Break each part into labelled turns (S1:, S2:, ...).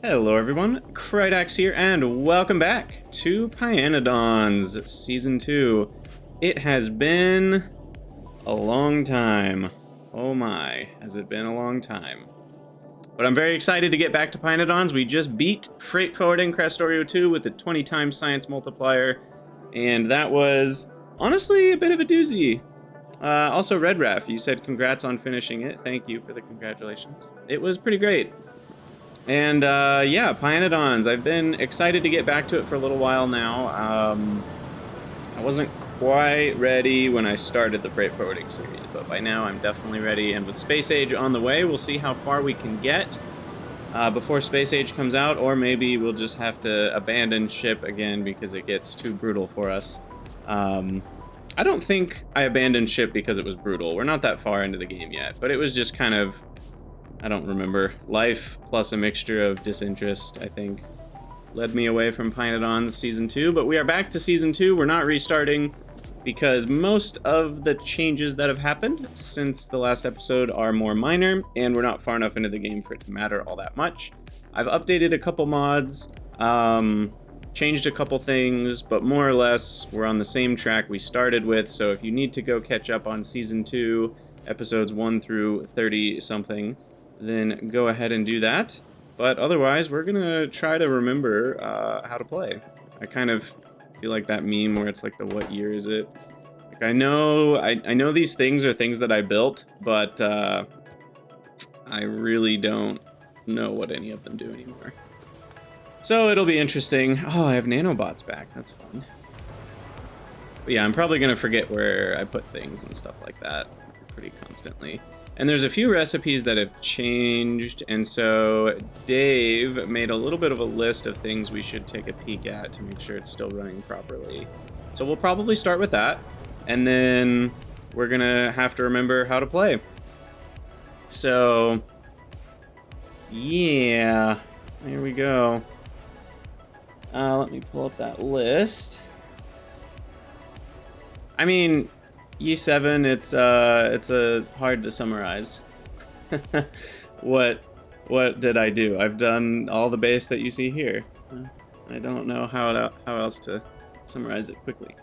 S1: Hello everyone, Krydax here, and welcome back to pYanodon's Season 2. It has been a long time. Oh my, has it been a long time. But I'm very excited to get back to pYanodon's. We just beat Freight Forwarding Factorio 2 with the 20 times science multiplier, and that was honestly a bit of a doozy. Also, Red Raff, you said congrats on finishing it. Thank you for the congratulations. It was pretty great. And yeah, pYanodon's. I've been excited to get back to it for a little while now. I wasn't quite ready when I started the Freight Forwarding series, but by now I'm definitely ready. And with Space Age on the way, we'll see how far we can get before Space Age comes out, or maybe we'll just have to abandon ship again because it gets too brutal for us. I don't think I abandoned ship because it was brutal. We're not that far into the game yet, but it was just kind of, I don't remember, life plus a mixture of disinterest, I think, led me away from pYanodon's Season 2. But we are back to Season 2. We're not restarting because most of the changes that have happened since the last episode are more minor, and we're not far enough into the game for it to matter all that much. I've updated a couple mods, changed a couple things, but more or less we're on the same track we started with. So if you need to go catch up on Season 2, episodes 1 through 30-something, then go ahead and do that. But otherwise, we're gonna try to remember how to play. I kind of feel like that meme where it's like the what year is it? Like I know these things are things that I built, but I really don't know what any of them do anymore. So it'll be interesting. Oh, I have nanobots back. That's fun. But yeah, I'm probably gonna forget where I put things and stuff like that pretty constantly. And there's a few recipes that have changed, and so Dave made a little bit of a list of things we should take a peek at to make sure it's still running properly. So we'll probably start with that, and then we're gonna have to remember how to play. So, yeah, here we go. Let me pull up that list. I mean, E7, it's hard to summarize. What did I do? I've done all the base that you see here. I don't know how else to summarize it quickly.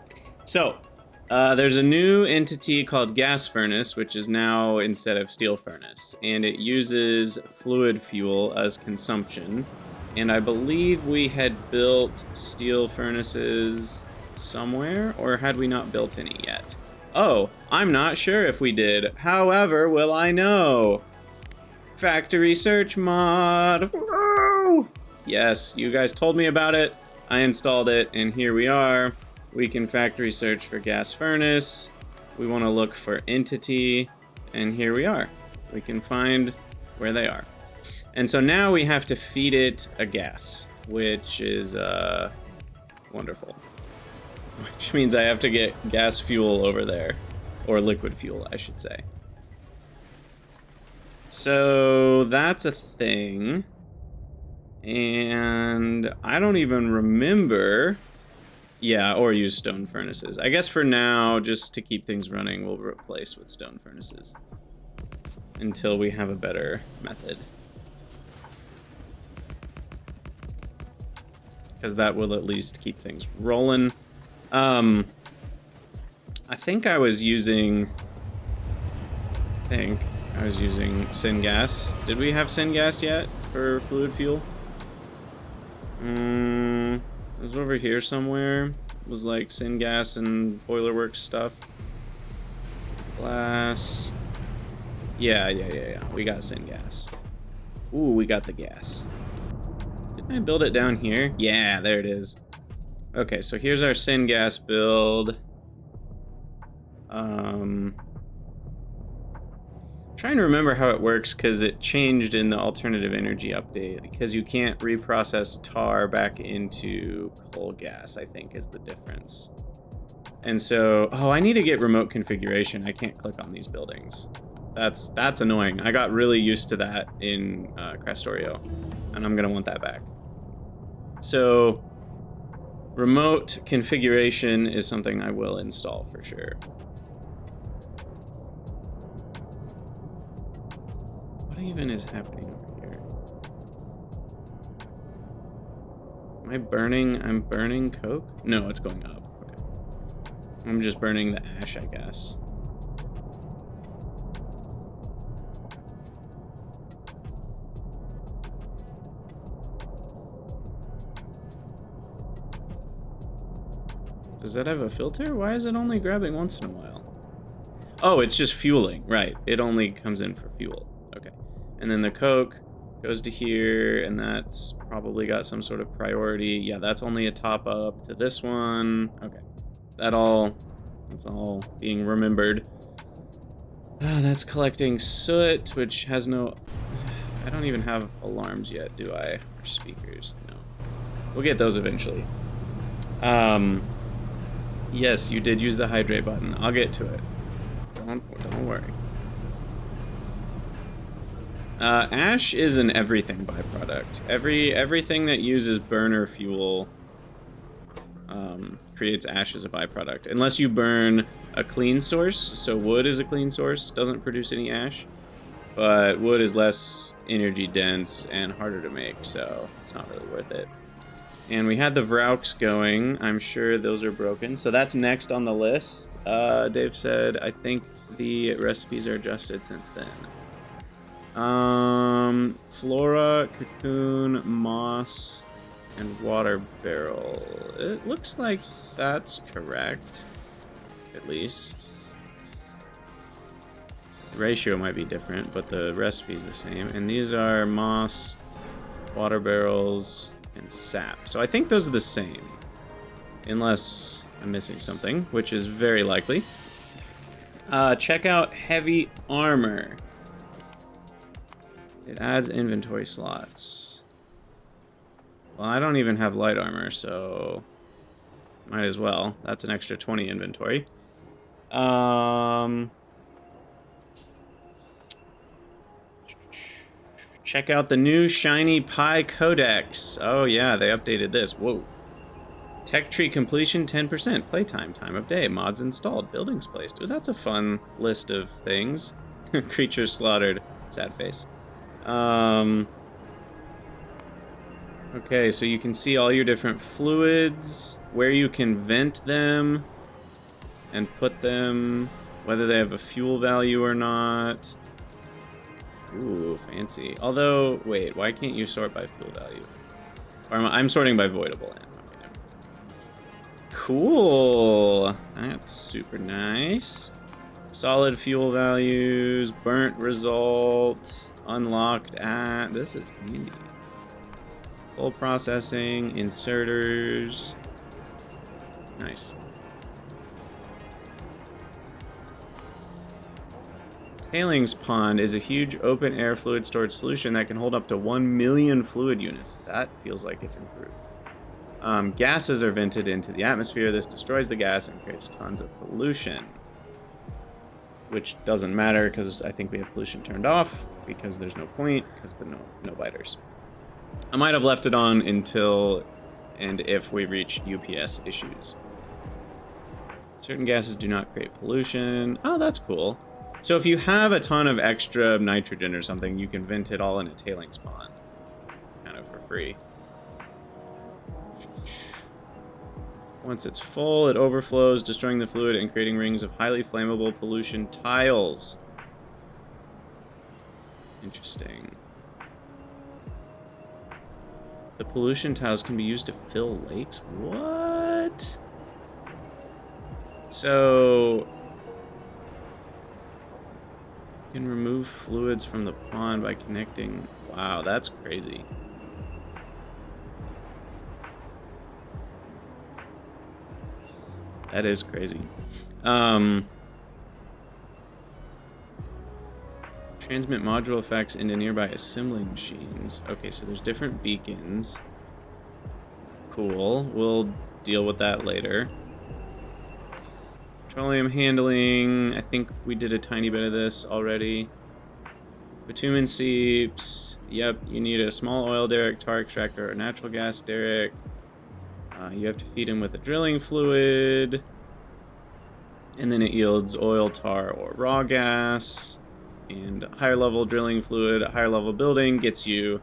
S1: So, there's a new entity called gas furnace, which is now instead of steel furnace, and it uses fluid fuel as consumption. And I believe we had built steel furnaces somewhere, or had we not built any yet? Oh, I'm not sure if we did. However, will I know? Factory search mod. Woo! Yes, you guys told me about it. I installed it, and here we are. We can factory search for gas furnace. We want to look for entity, and here we are. We can find where they are. And so now we have to feed it a gas, which is wonderful. Which means I have to get gas fuel over there, or liquid fuel, I should say. So that's a thing, and I don't even remember. Yeah, or use stone furnaces. I guess for now, just to keep things running, we'll replace with stone furnaces until we have a better method. Because that will at least keep things rolling. I think I was using syngas. Did we have syngas yet for fluid fuel? It was over here somewhere. It was like syngas and boilerworks stuff. Glass. Yeah. We got syngas. Ooh, we got the gas. Didn't I build it down here? Yeah, there it is. Okay, so here's our syngas build. Trying to remember how it works because it changed in the alternative energy update, because you can't reprocess tar back into coal gas, I think is the difference. And so, oh, I need to get remote configuration. I can't click on these buildings. That's annoying. I got really used to that in Factorio, and I'm gonna want that back. So remote configuration is something I will install for sure. What even is happening over here? I'm burning coke? No, it's going up. Okay. I'm just burning the ash, I guess. Does that have a filter? Why is it only grabbing once in a while? Oh, it's just fueling, right. It only comes in for fuel. Okay. And then the coke goes to here, and that's probably got some sort of priority. Yeah, that's only a top up to this one. Okay. That's all being remembered. That's collecting soot, which has no... I don't even have alarms yet, do I? Or speakers? No. We'll get those eventually. Yes, you did use the hydrate button. I'll get to it. Don't worry. Ash is an everything byproduct. Everything that uses burner fuel creates ash as a byproduct. Unless you burn a clean source, so wood is a clean source, doesn't produce any ash. But wood is less energy dense and harder to make, so it's not really worth it. And we had the Vrauks going. I'm sure those are broken. So that's next on the list. Dave said, I think the recipes are adjusted since then. Flora, cocoon, moss, and water barrel. It looks like that's correct, at least. The ratio might be different, but the recipe's the same. And these are moss, water barrels, and sap. So I think those are the same, unless I'm missing something, which is very likely. Check out heavy armor. It adds inventory slots. Well, I don't even have light armor, so might as well. That's an extra 20 inventory. Check out the new shiny Pie Codex. Oh yeah, they updated this. Whoa. Tech tree completion 10%. Playtime, time of day, mods installed, buildings placed. Ooh, that's a fun list of things. Creatures slaughtered. Sad face. Okay, so you can see all your different fluids, where you can vent them and put them, whether they have a fuel value or not. Ooh, fancy. Although, wait, why can't you sort by fuel value? Or I'm sorting by voidable end. Okay, no. Cool. That's super nice. Solid fuel values, burnt result, unlocked at. This is handy. Full processing, inserters. Nice. Tailings pond is a huge open-air fluid storage solution that can hold up to 1 million fluid units. That feels like it's improved. Gases are vented into the atmosphere. This destroys the gas and creates tons of pollution. Which doesn't matter because I think we have pollution turned off because there's no point because the no biters. I might have left it on until and if we reach UPS issues. Certain gases do not create pollution. Oh, that's cool. So if you have a ton of extra nitrogen or something, you can vent it all in a tailings pond, kind of for free. Once it's full, it overflows, destroying the fluid and creating rings of highly flammable pollution tiles. Interesting. The pollution tiles can be used to fill lakes? What? So... you can remove fluids from the pond by connecting... Wow, that's crazy. That is crazy. Transmit module effects into nearby assembly machines. Okay, so there's different beacons. Cool. We'll deal with that later. Petroleum handling. I think we did a tiny bit of this already. Bitumen seeps. Yep, you need a small oil derrick, tar extractor, or natural gas derrick. You have to feed him with a drilling fluid. And then it yields oil, tar, or raw gas. And higher level drilling fluid, a higher level building gets you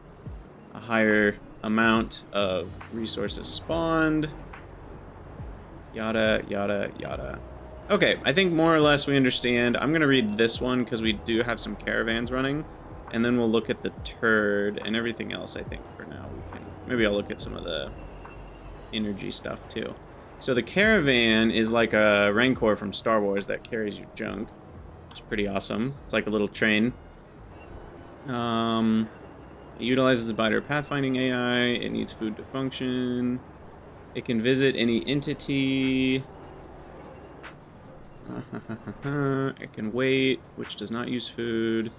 S1: a higher amount of resources spawned. Yada, yada, yada. Okay, I think more or less we understand. I'm going to read this one because we do have some caravans running. And then we'll look at the turd and everything else, I think, for now. Maybe I'll look at some of the energy stuff, too. So the caravan is like a Rancor from Star Wars that carries your junk. It's pretty awesome. It's like a little train. It utilizes the Biter pathfinding AI. It needs food to function. It can visit any entity. It can wait, which does not use food.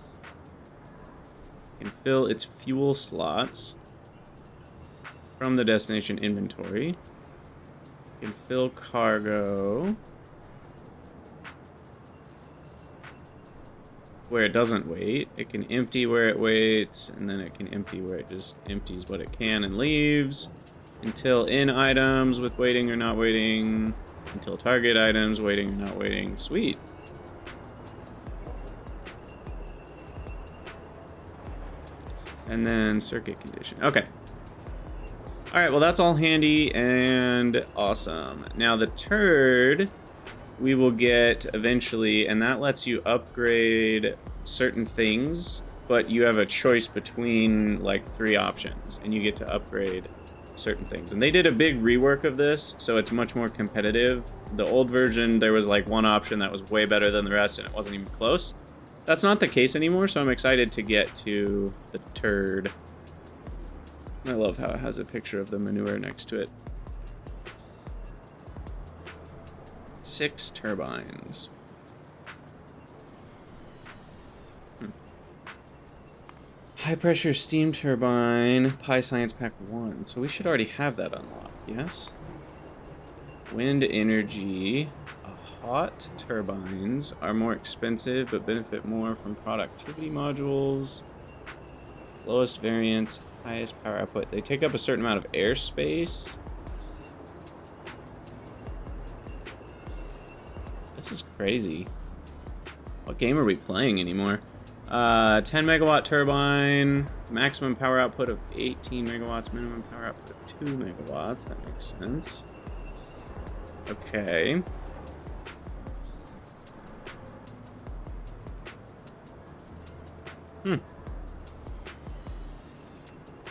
S1: It can fill its fuel slots from the destination inventory. It can fill cargo where it doesn't wait. It can empty where it waits, and then it can empty where it just empties what it can and leaves. Until in items with waiting or not waiting. Until target items waiting or not waiting. Sweet. And then circuit condition. Okay. All right, well, that's all handy and awesome. Now the turd we will get eventually, and that lets you upgrade certain things, but you have a choice between like 3 options, and you get to upgrade certain things. And they did a big rework of this, so it's much more competitive. The old version, there was like one option that was way better than the rest, and it wasn't even close. That's not the case anymore, so I'm excited to get to the turd. I love how it has a picture of the manure next to it. 6 turbines. High pressure steam turbine, Pi Science Pack 1. So we should already have that unlocked, yes? Wind energy. Hot turbines are more expensive but benefit more from productivity modules. Lowest variance, highest power output. They take up a certain amount of airspace. This is crazy. What game are we playing anymore? 10 megawatt turbine, maximum power output of 18 megawatts, minimum power output of 2 megawatts. That makes sense. Okay.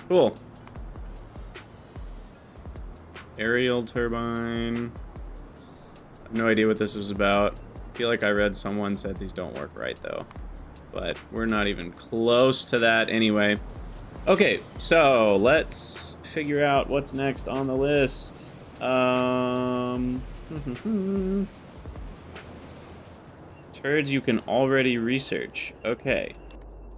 S1: Cool. Aerial turbine. I have no idea what this is about. I feel like I read someone said these don't work right, though. But we're not even close to that anyway. Okay, so let's figure out what's next on the list. Turds you can already research. Okay.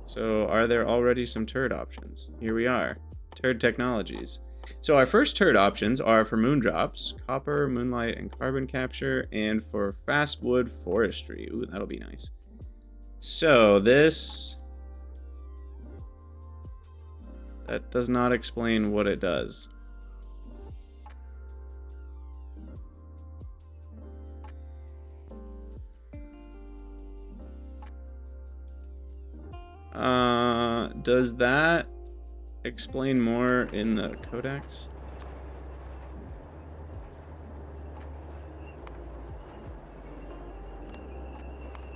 S1: So are there already some turd options? Here we are. Turd Technologies. So our first turd options are for moondrops, copper, moonlight, and carbon capture, and for Fastwood Forestry. Ooh, that'll be nice. So this... that does not explain what it does. Does that explain more in the codex?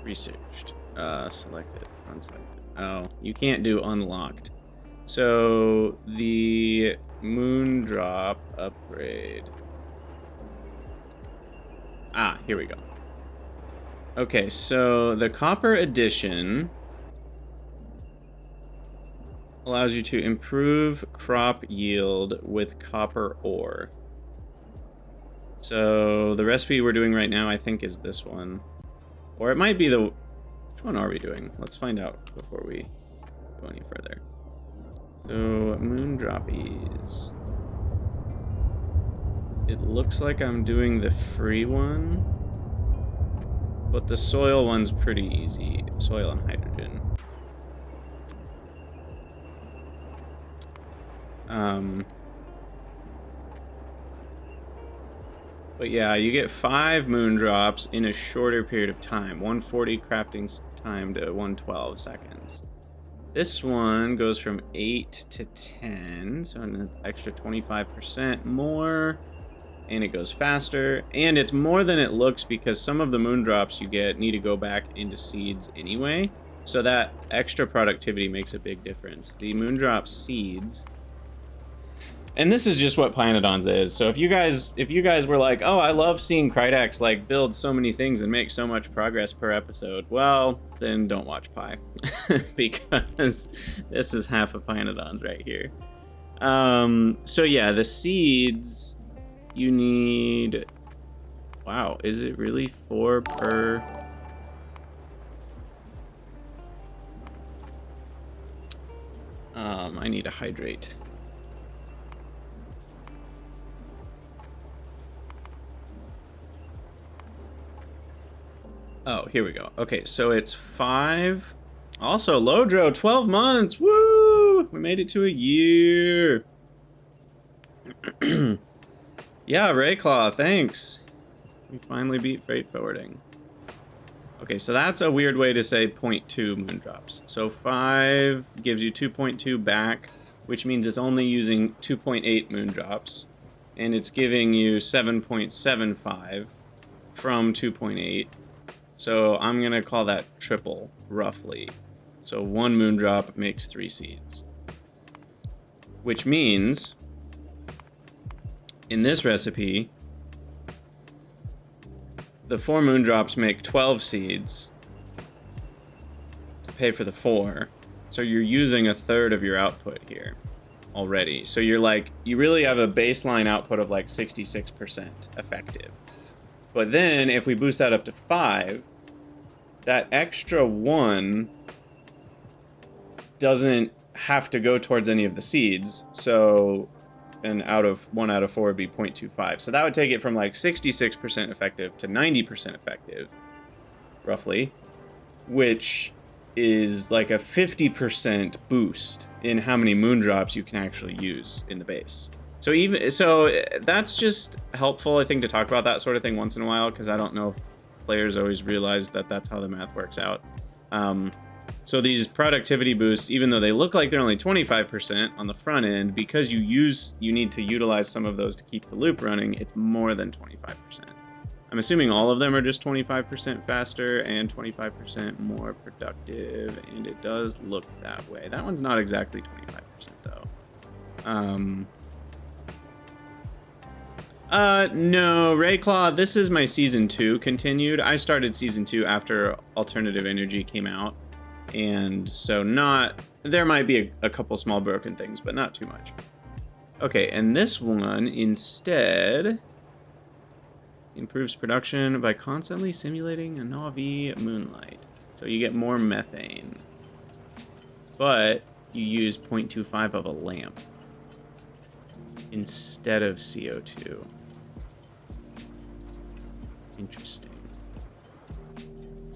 S1: Researched. Selected. Unselected. Oh, you can't do unlocked. So the moondrop upgrade. Ah, here we go. Okay, so the copper edition allows you to improve crop yield with copper ore. So the recipe we're doing right now, I think, is this one. Or it might be the... which one are we doing? Let's find out before we go any further. So, moondroppies. It looks like I'm doing the free one. But the soil one's pretty easy. Soil and hydrogen. But yeah, you get 5 moondrops in a shorter period of time. 140 crafting time to 112 seconds. This one goes from 8 to 10, so an extra 25% more, and it goes faster, and it's more than it looks because some of the moondrops you get need to go back into seeds anyway, so that extra productivity makes a big difference. The moondrop seeds, and this is just what pYanodon's is. So if you guys were like, oh, I love seeing Krydex like build so many things and make so much progress per episode, well, then don't watch Pie, because this is half of pYanodon's right here. So yeah, the seeds, you need, wow, is it really 4 per? I need to hydrate. Oh, here we go. Okay, so it's 5. Also, Lodro, 12 months. Woo! We made it to a year. Yeah, Rayclaw, thanks. We finally beat freight forwarding. Okay, so that's a weird way to say 0.2 moondrops. So 5 gives you 2.2 back, which means it's only using 2.8 moondrops. And it's giving you 7.75 from 2.8. So I'm gonna call that triple, roughly. So 1 moondrop makes 3 seeds. Which means, in this recipe, the 4 moondrops make 12 seeds to pay for the 4. So you're using a third of your output here already. So you're like, you really have a baseline output of like 66% effective. But then if we boost that up to 5, that extra 1 doesn't have to go towards any of the seeds. So, and 1 out of 4 would be 0.25. So that would take it from like 66% effective to 90% effective, roughly, which is like a 50% boost in how many moondrops you can actually use in the base. So that's just helpful, I think, to talk about that sort of thing once in a while, because I don't know if players always realize that that's how the math works out. So these productivity boosts, even though they look like they're only 25% on the front end, because you need to utilize some of those to keep the loop running, it's more than 25%. I'm assuming all of them are just 25% faster and 25% more productive, and it does look that way. That one's not exactly 25% though. No, Rayclaw, this is my Season 2 continued. I started Season 2 after Alternative Energy came out, and so there might be a couple small broken things, but not too much. Okay, and this one instead improves production by constantly simulating a Navi moonlight. So you get more methane, but you use 0.25 of a lamp instead of CO2. Interesting.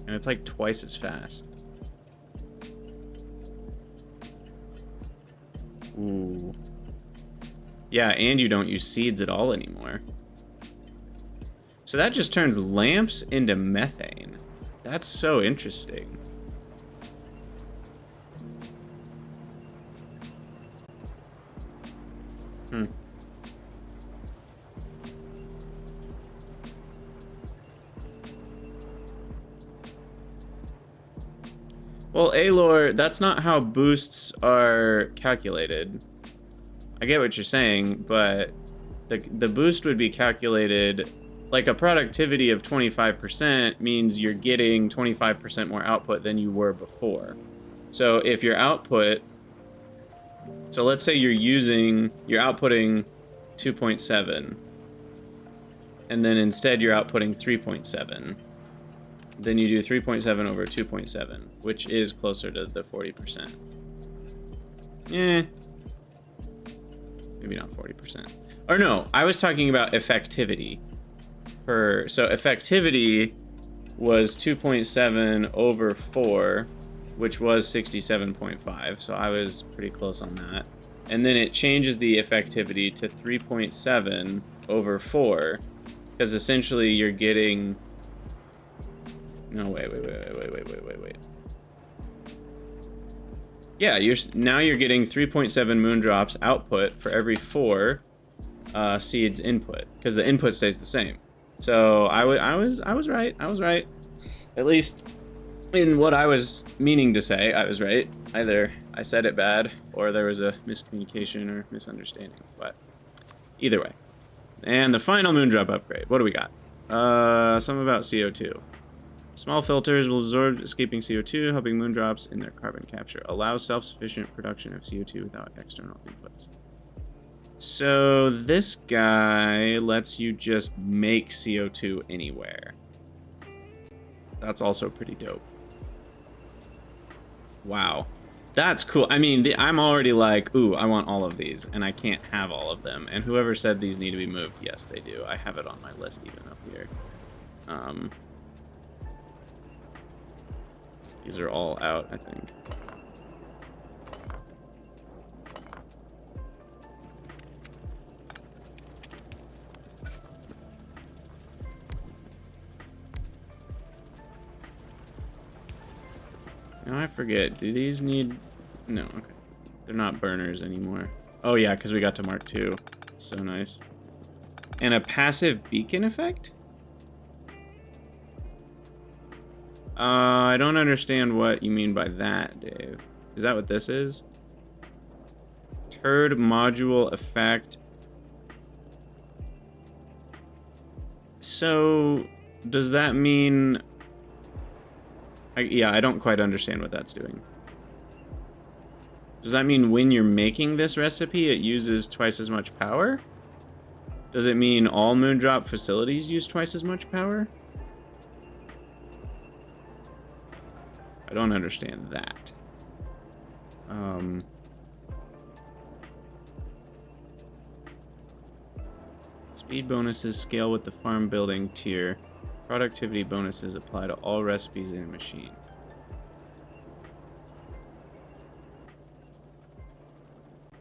S1: And it's like twice as fast. Ooh. Yeah, and you don't use seeds at all anymore. So that just turns lamps into methane. That's so interesting. Well, Alor, that's not how boosts are calculated. I get what you're saying, but the boost would be calculated like a productivity of 25% means you're getting 25% more output than you were before. So if your output, so let's say you're outputting 2.7, and then instead you're outputting 3.7. Then you do 3.7 over 2.7, which is closer to the 40%. Maybe not 40%. Or no, I was talking about effectivity. So effectivity was 2.7 over 4, which was 67.5, so I was pretty close on that. And then it changes the effectivity to 3.7 over 4, because essentially you're getting... No, wait. Yeah, now you're getting 3.7 moondrops output for every 4 seeds input, because the input stays the same. So I was right. I was right. At least in what I was meaning to say, I was right. Either I said it bad, or there was a miscommunication or misunderstanding. But either way. And the final moondrop upgrade. What do we got? Something about CO2. Small filters will absorb escaping CO2, helping moondrops in their carbon capture. Allows self-sufficient production of CO2 without external inputs. So this guy lets you just make CO2 anywhere. That's also pretty dope. Wow. That's cool. I mean, I'm already like, ooh, I want all of these, and I can't have all of them. And whoever said these need to be moved, yes, they do. I have it on my list even up here. These are all out, I think. Now I forget. Do these need... No, okay. They're not burners anymore. Oh yeah, because we got to Mark II. So nice. And a passive beacon effect? I don't understand what you mean by that, Dave. Is that what this is? Turd Module effect. So, does that mean... yeah, I don't quite understand what that's doing. Does that mean when you're making this recipe, it uses twice as much power? Does it mean all moondrop facilities use twice as much power? I don't understand that. Speed bonuses scale with the farm building tier. Productivity bonuses apply to all recipes in a machine.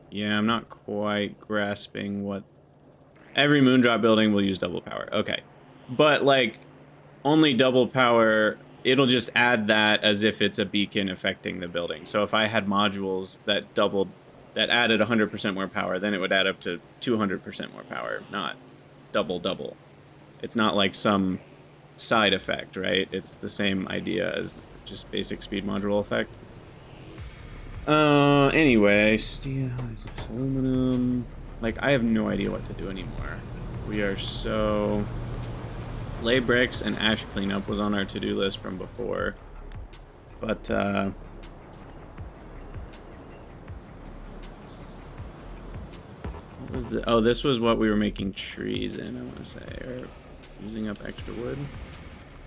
S1: Yeah, I'm not quite grasping what... Every moondrop building will use double power. Okay. But, like, only double power... It'll just add that as if it's a beacon affecting the building. So if I had modules that added 100% more power, then it would add up to 200% more power, not double. It's not like some side effect, right? It's the same idea as just basic speed module effect. Anyway, steel, is this aluminum? Like, I have no idea what to do anymore. We are so... Lay bricks and ash cleanup was on our to-do list from before. But, what was the... Oh, this was what we were making trees in, I want to say. Or using up extra wood?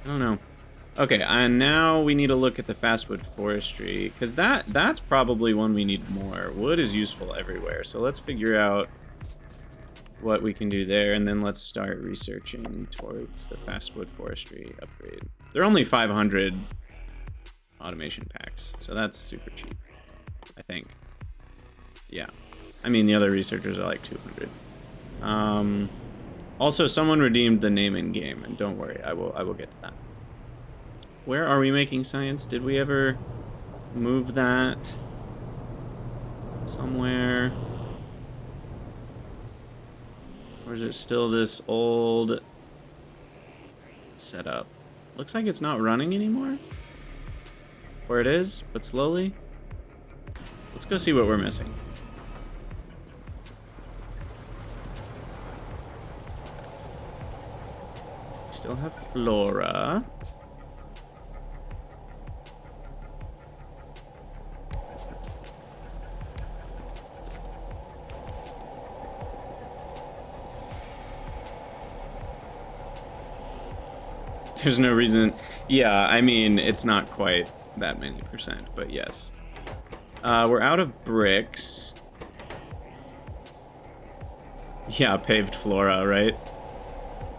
S1: I don't know. Okay, and now we need to look at the Fastwood Forestry, because that's probably one we need more. Wood is useful everywhere, so let's figure out what we can do there, and then let's start researching towards the Fastwood Forestry upgrade. They're only 500 automation packs, so that's super cheap, I think. Yeah. I mean, the other researchers are like 200. Also, someone redeemed the name in game, and don't worry, I will get to that. Where are we making science? Did we ever move that somewhere? Or is it still this old setup? Looks like it's not running anymore. Or it is, but slowly. Let's go see what we're missing. Still have flora. There's no reason. Yeah, I mean, it's not quite that many percent, but yes. We're out of bricks. Yeah, paved flora, right?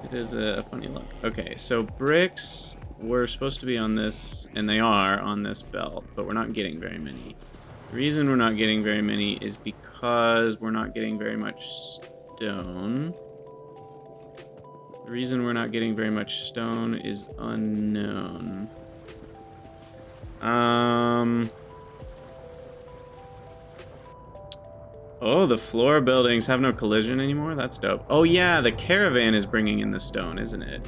S1: It is a funny look. Okay, so bricks were supposed to be on this, and they are on this belt, but we're not getting very many. The reason we're not getting very many is because we're not getting very much stone. The reason we're not getting very much stone is unknown. Oh, the floor buildings have no collision anymore? That's dope. Oh yeah, the caravan is bringing in the stone, isn't it?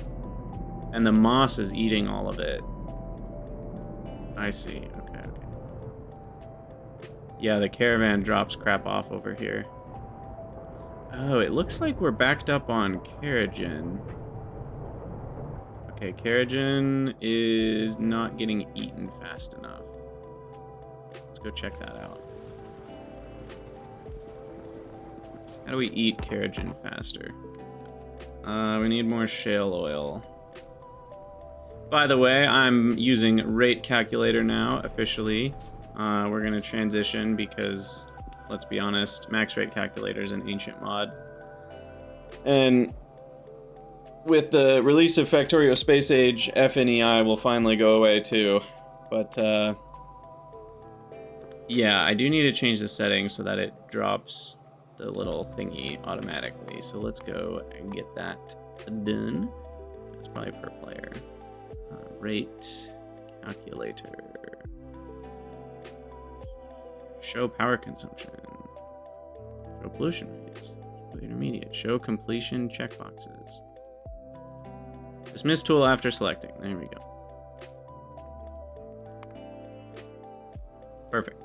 S1: And the moss is eating all of it. I see. Okay, okay. Yeah, the caravan drops crap off over here. Oh, it looks like we're backed up on Keragen. Okay, Keragen is not getting eaten fast enough. Let's go check that out. How do we eat Keragen faster? We need more shale oil. By the way, I'm using rate calculator now, officially. We're gonna transition because, let's be honest, max rate calculator is an ancient mod. And with the release of Factorio Space Age, FNEI will finally go away too. But, yeah, I do need to change the settings so that it drops the little thingy automatically. So let's go and get that done. It's probably per player. Rate calculator. Show power consumption. Show pollution rates. Show intermediate. Show completion checkboxes. Dismiss tool after selecting. There we go. Perfect.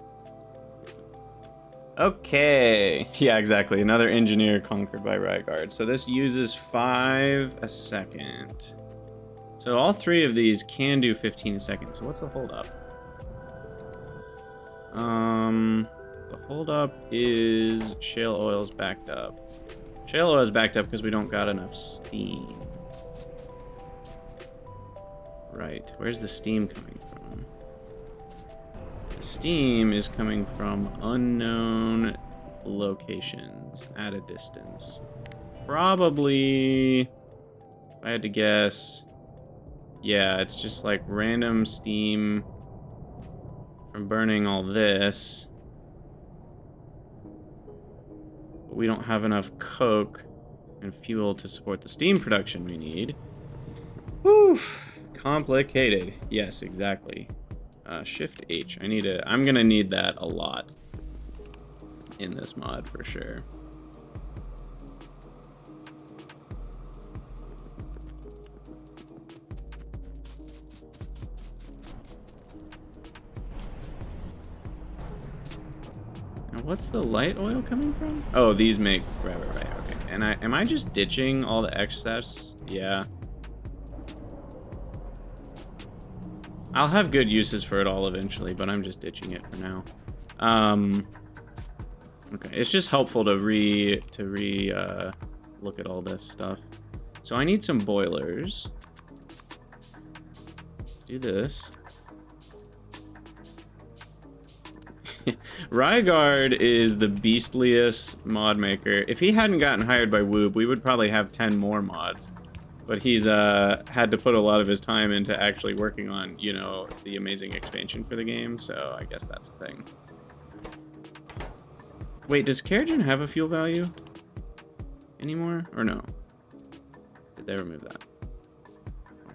S1: Okay. Yeah, exactly. Another engineer conquered by Ryguard. So this uses 5 a second. So all 3 of these can do 15 a second. So what's the holdup? The holdup is shale oil's backed up. Shale oil's backed up because we don't got enough steam. Right. Where's the steam coming from? The steam is coming from unknown locations at a distance. Probably, if I had to guess, yeah, it's just like random steam from burning all this. But we don't have enough coke and fuel to support the steam production we need. Whew, complicated. Yes, exactly. Shift H. I'm gonna need that a lot in this mod for sure. Now, what's the light oil coming from? Oh, these make right. Okay. And am I just ditching all the excess? Yeah. I'll have good uses for it all eventually, but I'm just ditching it for now. Okay, it's just helpful to look at all this stuff. So I need some boilers. Let's do this. Ryguard is the beastliest mod maker. If he hadn't gotten hired by Woob, we would probably have 10 more mods. But he's had to put a lot of his time into actually working on, you know, the amazing expansion for the game, so I guess that's the thing. Wait, does Keragen have a fuel value anymore, or no? Did they remove that?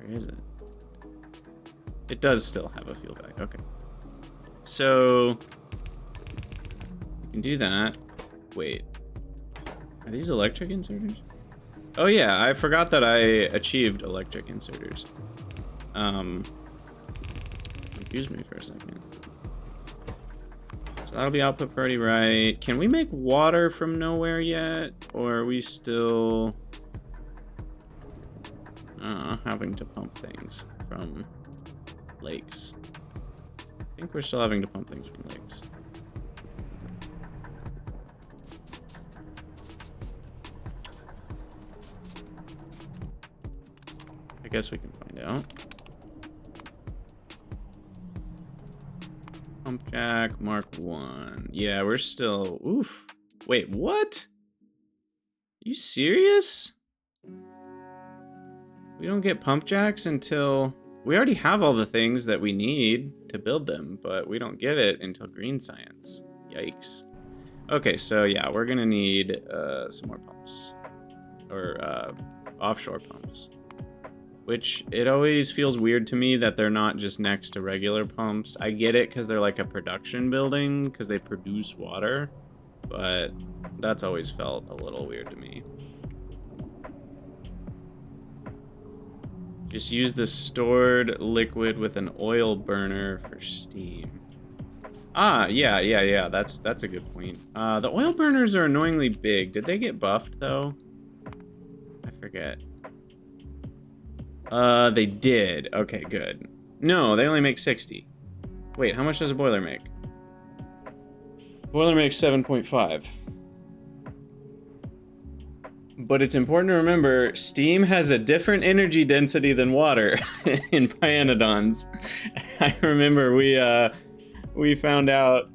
S1: Where is it? It does still have a fuel value, okay. So, we can do that. Wait, are these electric inserters? Oh yeah, I forgot that I achieved electric inserters. Confused me for a second. So that'll be output priority right. Can we make water from nowhere yet? Or are we still having to pump things from lakes? I think we're still having to pump things from lakes. I guess we can find out. Pump jack, Mark 1. Yeah, we're still... Oof. Wait, what? You serious? We don't get pump jacks until... We already have all the things that we need to build them, but we don't get it until green science. Yikes. Okay, so yeah, we're gonna need some more pumps. Or offshore pumps. Which, it always feels weird to me that they're not just next to regular pumps. I get it because they're like a production building, because they produce water. but that's always felt a little weird to me. Just use the stored liquid with an oil burner for steam. Ah, yeah. That's a good point. The oil burners are annoyingly big. Did they get buffed though? I forget. They did. Okay, good. No, they only make 60. Wait, how much does a boiler make? Boiler makes 7.5. But it's important to remember, steam has a different energy density than water in pYanodon's. I remember we found out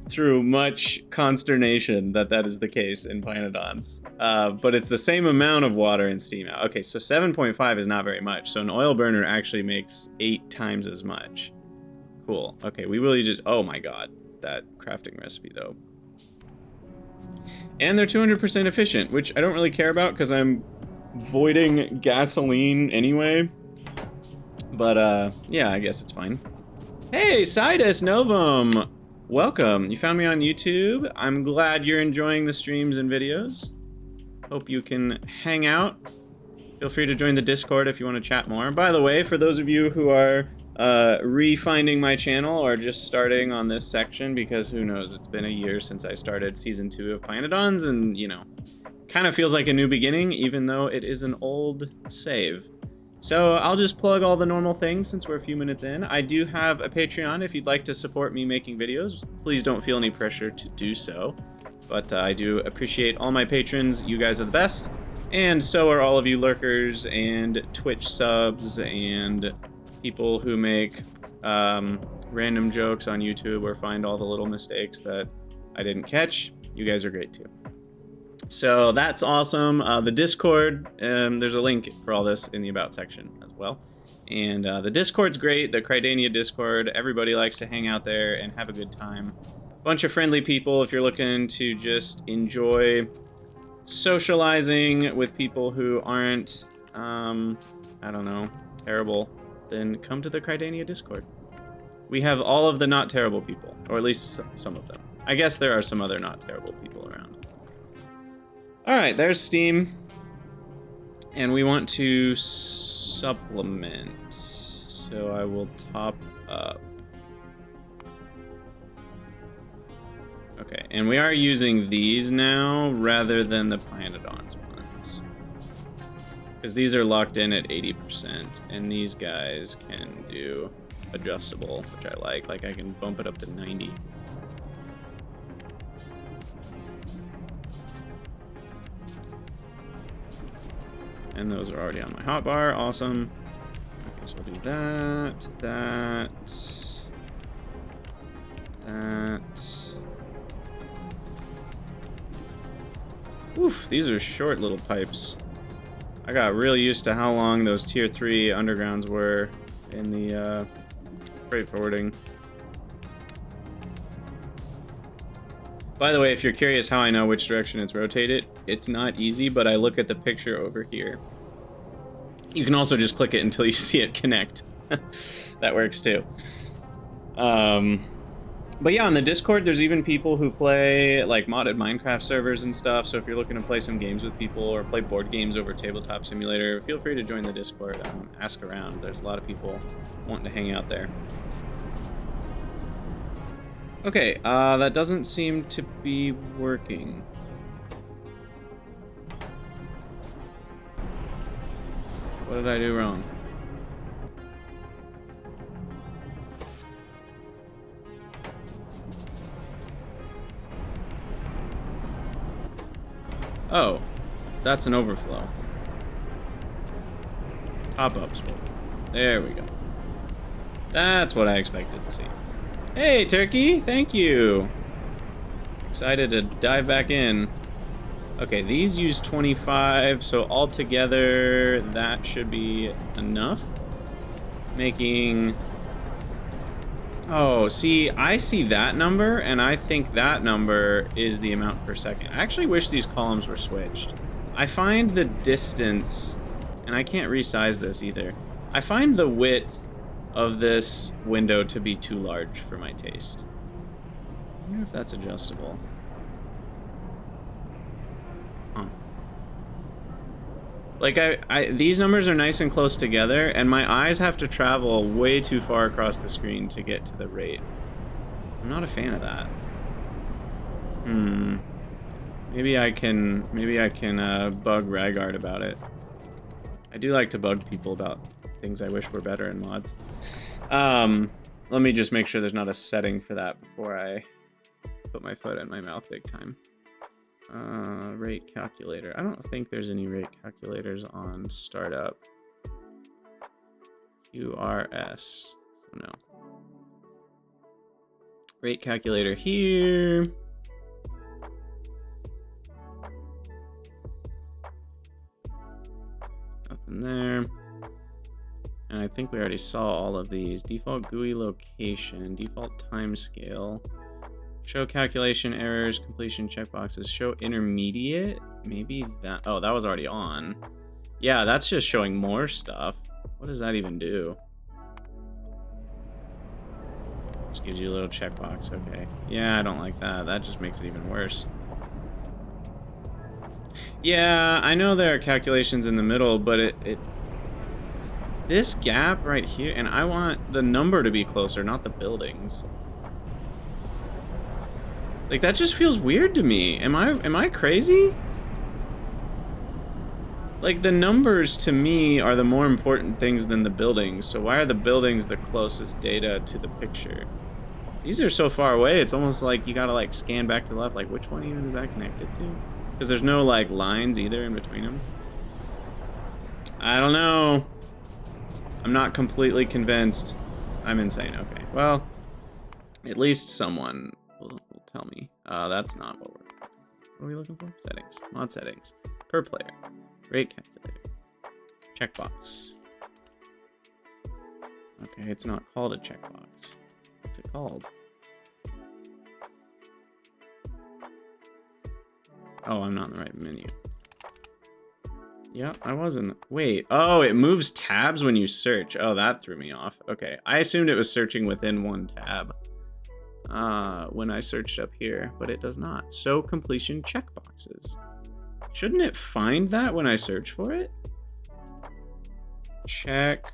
S1: through much consternation that that is the case in pYanodon's. But it's the same amount of water and steam. Okay, so 7.5 is not very much. So an oil burner actually makes 8 times as much. Cool. Okay, we really just... Oh my god. That crafting recipe, though. And they're 200% efficient, which I don't really care about because I'm voiding gasoline anyway. But, yeah, I guess it's fine. Hey, Sidus Novum! Welcome. You found me on YouTube. I'm glad you're enjoying the streams and videos. Hope you can hang out. Feel free to join the Discord if you want to chat more. By the way, for those of you who are re-finding my channel or just starting on this section, because who knows, it's been a year since I started season 2 of pYanodon's, and you know, kind of feels like a new beginning, even though it is an old save. So I'll just plug all the normal things since we're a few minutes in. I do have a Patreon if you'd like to support me making videos. Please don't feel any pressure to do so, but I do appreciate all my patrons. You guys are the best, and so are all of you lurkers and Twitch subs and people who make random jokes on YouTube or find all the little mistakes that I didn't catch. You guys are great too. So that's awesome. The Discord, there's a link for all this in the About section as well. And the Discord's great, the Crydania Discord. Everybody likes to hang out there and have a good time. Bunch of friendly people if you're looking to just enjoy socializing with people who aren't, I don't know, terrible. Then come to the Crydania Discord. We have all of the not terrible people, or at least some of them. I guess there are some other not terrible people around. Alright, there's steam. And we want to supplement. So I will top up. Okay, and we are using these now rather than the pYanodon's ones. Because these are locked in at 80%, and these guys can do adjustable, which I like. Like I can bump it up to 90. And those are already on my hotbar. Awesome. Okay, so we'll do that, that. Oof, these are short little pipes. I got real used to how long those tier 3 undergrounds were in the freight forwarding. By the way, if you're curious how I know which direction it's rotated, it's not easy, but I look at the picture over here. You can also just click it until you see it connect. That works too. But yeah, on the Discord, there's even people who play like modded Minecraft servers and stuff. So if you're looking to play some games with people or play board games over Tabletop Simulator, feel free to join the Discord. Ask around. There's a lot of people wanting to hang out there. Okay, that doesn't seem to be working. What did I do wrong? Oh, that's an overflow. Top-ups. There we go. That's what I expected to see. Hey, Turkey, thank you. Excited to dive back in. Okay, these use 25, so altogether that should be enough. Making... Oh, see, I see that number, and I think that number is the amount per second. I actually wish these columns were switched. I find the distance, and I can't resize this either. I find the width of this window to be too large for my taste. I wonder if that's adjustable. Like, these numbers are nice and close together, and my eyes have to travel way too far across the screen to get to the rate. I'm not a fan of that. Maybe I can bug Ragard about it. I do like to bug people about things I wish were better in mods. Let me just make sure there's not a setting for that before I put my foot in my mouth big time. Rate calculator. I don't think there's any rate calculators on startup. QRS. So no. Rate calculator here. Nothing there. And I think we already saw all of these. Default GUI location, default timescale. Show calculation errors, completion checkboxes, show intermediate. Maybe that. Oh, that was already on. Yeah, that's just showing more stuff. What does that even do? Just gives you a little checkbox. Okay. Yeah, I don't like that. That just makes it even worse. Yeah, I know there are calculations in the middle, but this gap right here, and I want the number to be closer, not the buildings. Like, that just feels weird to me. Am I crazy? Like, the numbers to me are the more important things than the buildings, so why are the buildings the closest data to the picture? These are so far away, it's almost like you gotta, like, scan back to the left, like, which one even is that connected to? Because there's no, like, lines either in between them. I don't know. I'm not completely convinced. I'm insane. Okay, well, at least someone will tell me. That's not what are we looking for? Settings. Mod settings. Per player. Rate calculator. Checkbox. Okay, it's not called a checkbox. What's it called? Oh, I'm not in the right menu. Yeah, I wasn't. Wait. Oh, it moves tabs when you search. Oh, that threw me off. Okay. I assumed it was searching within one tab when I searched up here, but it does not. Show completion checkboxes. Shouldn't it find that when I search for it? Check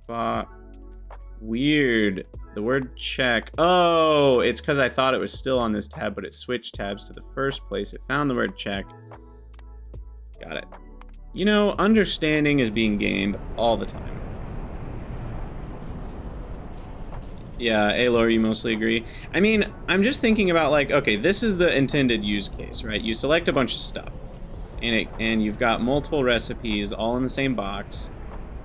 S1: box. Weird. The word check. Oh, it's because I thought it was still on this tab, but it switched tabs to the first place. It found the word check. Got it. You know, understanding is being gained all the time. Yeah, Aylor, you mostly agree. I mean, I'm just thinking about, like, okay, this is the intended use case, right? You select a bunch of stuff, and you've got multiple recipes all in the same box,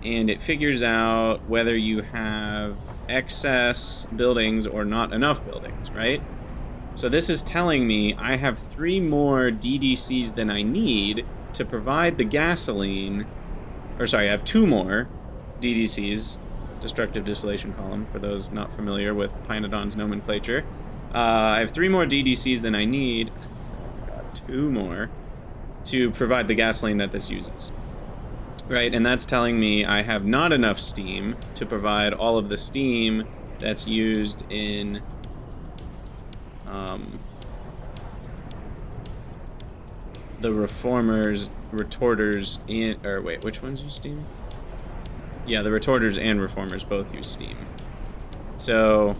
S1: and it figures out whether you have excess buildings or not enough buildings, right? So this is telling me I have 3 more DDCs than I need to provide the gasoline, or sorry, I have 2 more DDCs, destructive distillation column, for those not familiar with pYanodon's nomenclature. I have 3 more DDCs than I need, 2 more, to provide the gasoline that this uses. Right, and that's telling me I have not enough steam to provide all of the steam that's used in the reformers, retorters, and, or wait, which ones use steam? Yeah, the retorters and reformers both use steam. So,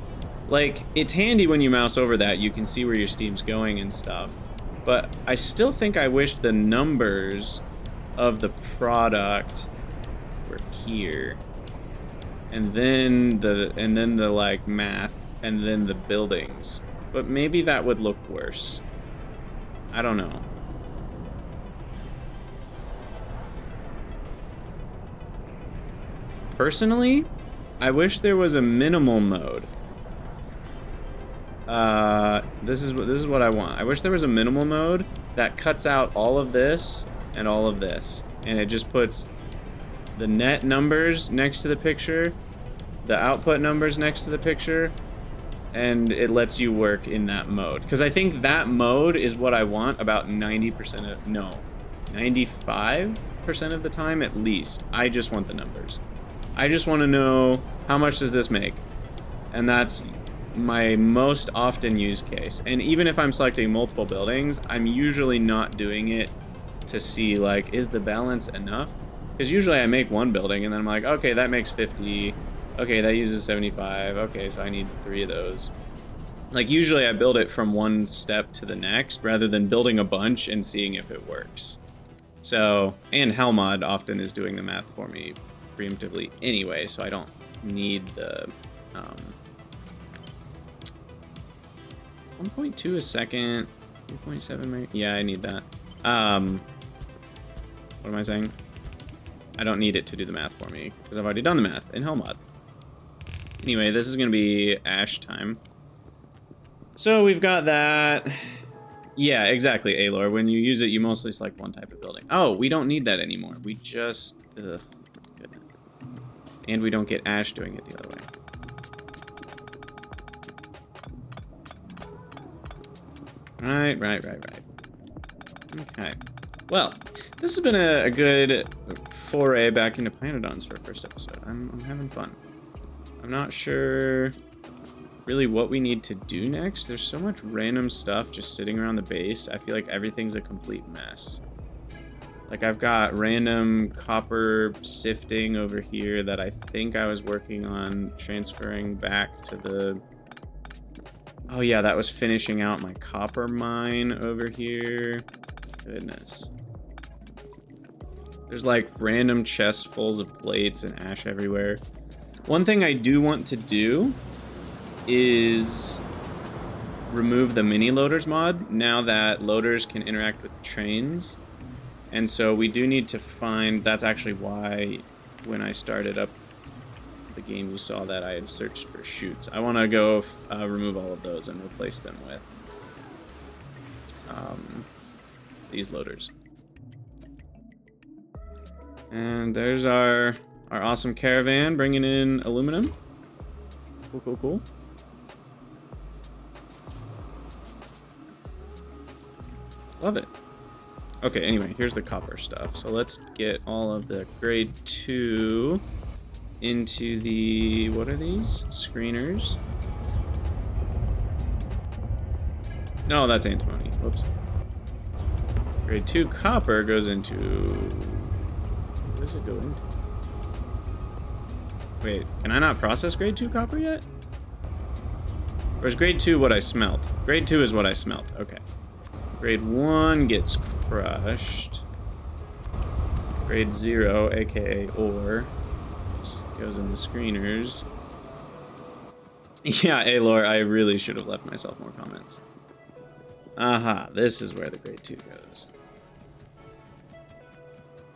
S1: like, it's handy when you mouse over that, you can see where your steam's going and stuff. But I still think I wish the numbers of the product were here. And then the like math, and then the buildings. But maybe that would look worse. I don't know. Personally, I wish there was a minimal mode. This is what I want. I wish there was a minimal mode that cuts out all of this and all of this, and it just puts the net numbers next to the picture, the output numbers next to the picture, and it lets you work in that mode. Because I think that mode is what I want about 90% of, no, 95% of the time at least. I just want the numbers. I just want to know how much does this make, and that's my most often used case. And even if I'm selecting multiple buildings, I'm usually not doing it to see, like, is the balance enough? Because usually I make one building and then I'm like, okay, that makes 50. Okay, that uses 75. Okay, so I need 3 of those. Like, usually I build it from one step to the next rather than building a bunch and seeing if it works. So, and Helmod often is doing the math for me preemptively anyway, so I don't need the 1.2 a second, 3.7, yeah, I need that. What am I saying? I don't need it to do the math for me, because I've already done the math in Helmod. Anyway, this is going to be ash time. So we've got that. Yeah, exactly, Alor. When you use it, you mostly select one type of building. Oh, we don't need that anymore. We just... Ugh, goodness. And we don't get ash doing it the other way. Right. Okay. Well, this has been a good foray back into pYanodon's for a first episode. I'm having fun. I'm not sure really what we need to do next. There's so much random stuff just sitting around the base. I feel like everything's a complete mess. Like, I've got random copper sifting over here that I think I was working on transferring back to the... Oh yeah, that was finishing out my copper mine over here. Goodness. There's like random chests full of plates and ash everywhere. One thing I do want to do is remove the mini loaders mod now that loaders can interact with trains. And so we do need to find... That's actually why when I started up the game you saw that I had searched for chutes. I want to go remove all of those and replace them with these loaders. And there's our awesome caravan bringing in aluminum. Cool. Love it. Okay, anyway, here's the copper stuff. So let's get all of the grade 2 into the, what are these? Screeners. No, that's antimony. Whoops. Grade 2 copper goes into... What does it go into? Wait, can I not process grade 2 copper yet? Or is grade 2 what I smelt? Grade 2 is what I smelt, okay. Grade 1 gets crushed. Grade 0, aka ore, just goes in the screeners. Yeah, Alor, I really should have left myself more comments. Aha, this is where the grade 2 goes.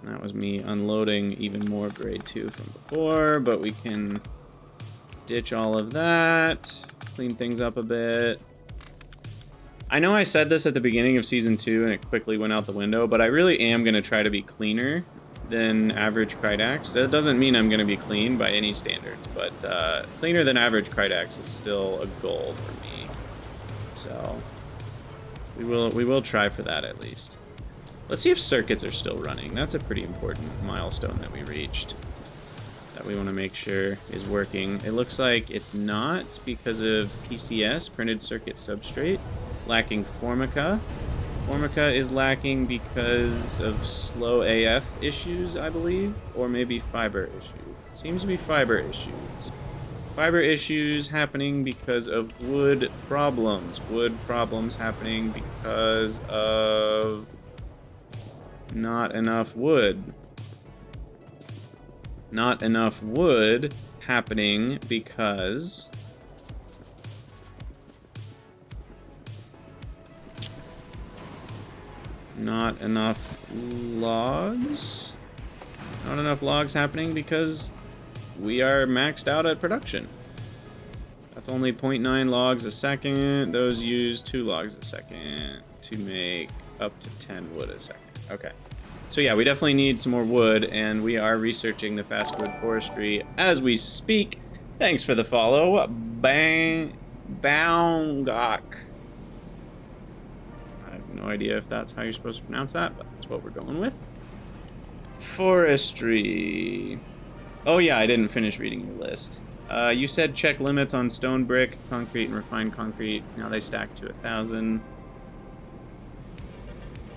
S1: And that was me unloading even more grade 2 from before, but we can ditch all of that, clean things up a bit. I know I said this at the beginning of Season 2 and it quickly went out the window, but I really am going to try to be cleaner than average Krydax. That doesn't mean I'm going to be clean by any standards, but cleaner than average Krydax is still a goal for me. So we will try for that at least. Let's see if circuits are still running. That's a pretty important milestone that we reached, that we want to make sure is working. It looks like it's not because of PCS, printed circuit substrate, lacking Formica. Formica is lacking because of slow AF issues, I believe, or maybe fiber issues. It seems to be fiber issues. Fiber issues happening because of wood problems. Wood problems happening because of not enough wood. Not enough wood happening because not enough logs. Not enough logs happening because we are maxed out at production. That's only 0.9 logs a second. Those use 2 logs a second to make up to 10 wood a second. Okay. So yeah, we definitely need some more wood, and we are researching the Fastwood Forestry as we speak. Thanks for the follow. Boungok. I have no idea if that's how you're supposed to pronounce that, but that's what we're going with. Forestry. Oh yeah, I didn't finish reading your list. You said check limits on stone brick, concrete, and refined concrete. Now they stack to 1,000.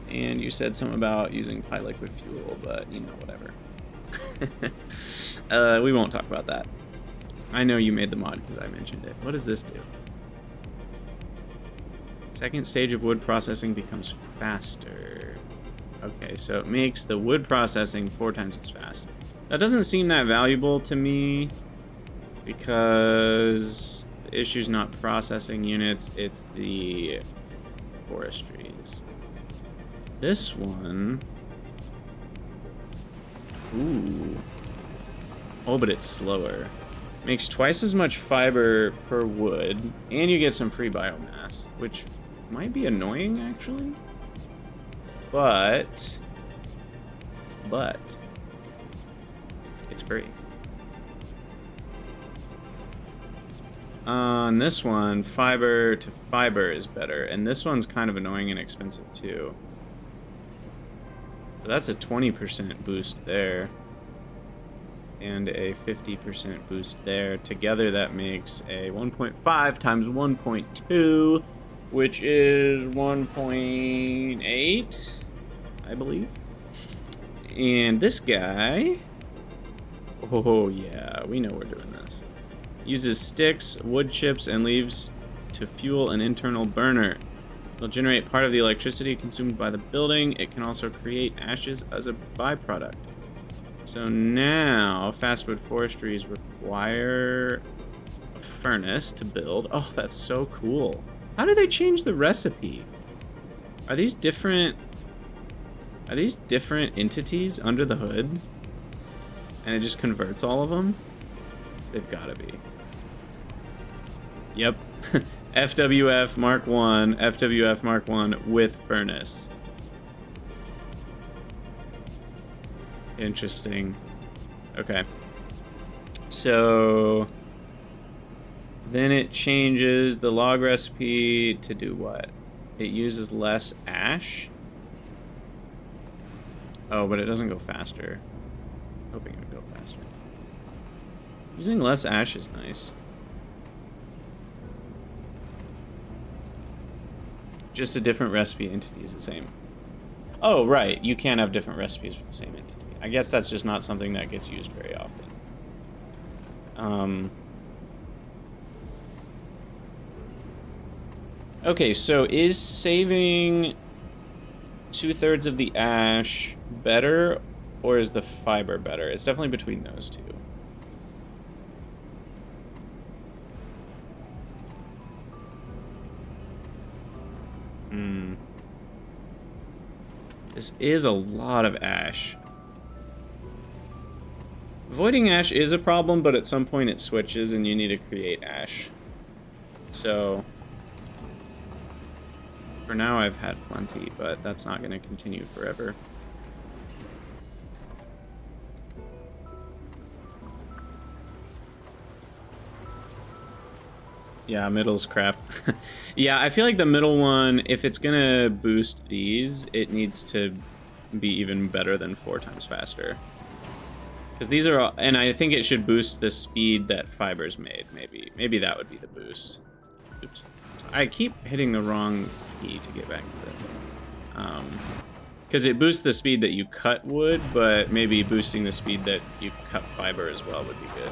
S1: And you said something about using pie liquid fuel, but you know, whatever. We won't talk about that. I know you made the mod because I mentioned it. What does this do? Second stage of wood processing becomes faster. Okay, so it makes the wood processing 4 times as fast. That doesn't seem that valuable to me because the issue's not processing units, it's the forestries. This one... Ooh. Oh, but it's slower. Makes twice as much fiber per wood, and you get some free biomass, which might be annoying, actually. But it's free. On this one, fiber to fiber is better, and this one's kind of annoying and expensive too. So that's a 20% boost there, and a 50% boost there. Together that makes a 1.5 times 1.2, which is 1.8, I believe. And this guy, oh yeah, we know we're doing this. Uses sticks, wood chips, and leaves to fuel an internal burner. It'll generate part of the electricity consumed by the building. It can also create ashes as a byproduct. So now, Fastwood Forestries require a furnace to build. Oh, that's so cool. How do they change the recipe? Are these different entities under the hood? And it just converts all of them? They've got to be. Yep. FWF Mark 1, FWF Mark 1 with furnace. Interesting. Okay. So then it changes the log recipe to do what? It uses less ash. Oh, but it doesn't go faster. Hoping it would go faster. Using less ash is nice. Just a different recipe entity is the same. Oh, right. You can't have different recipes for the same entity. I guess that's just not something that gets used very often. Okay, so is saving 2/3 of the ash better, or is the fiber better? It's definitely between those two. This is a lot of ash. Avoiding ash is a problem, but at some point it switches and you need to create ash. So for now I've had plenty, but that's not going to continue forever. Yeah, middle's crap. Yeah, I feel like the middle one, if it's gonna boost these, it needs to be even better than 4 times faster. Because these are all, and I think it should boost the speed that fiber's made, maybe. Maybe that would be the boost. Oops. So I keep hitting the wrong key to get back to this. Because it boosts the speed that you cut wood, but maybe boosting the speed that you cut fiber as well would be good.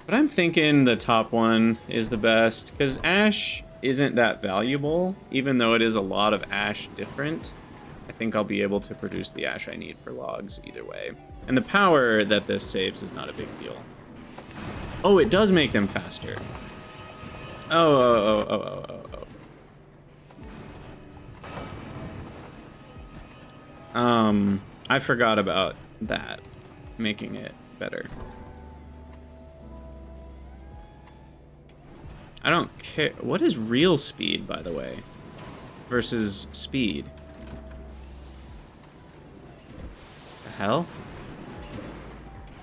S1: But I'm thinking the top one is the best, because ash isn't that valuable, even though it is a lot of ash different. I think I'll be able to produce the ash I need for logs either way. And the power that this saves is not a big deal. Oh, it does make them faster. Oh. I forgot about that, making it better. I don't care. What is real speed, by the way, versus speed? The hell?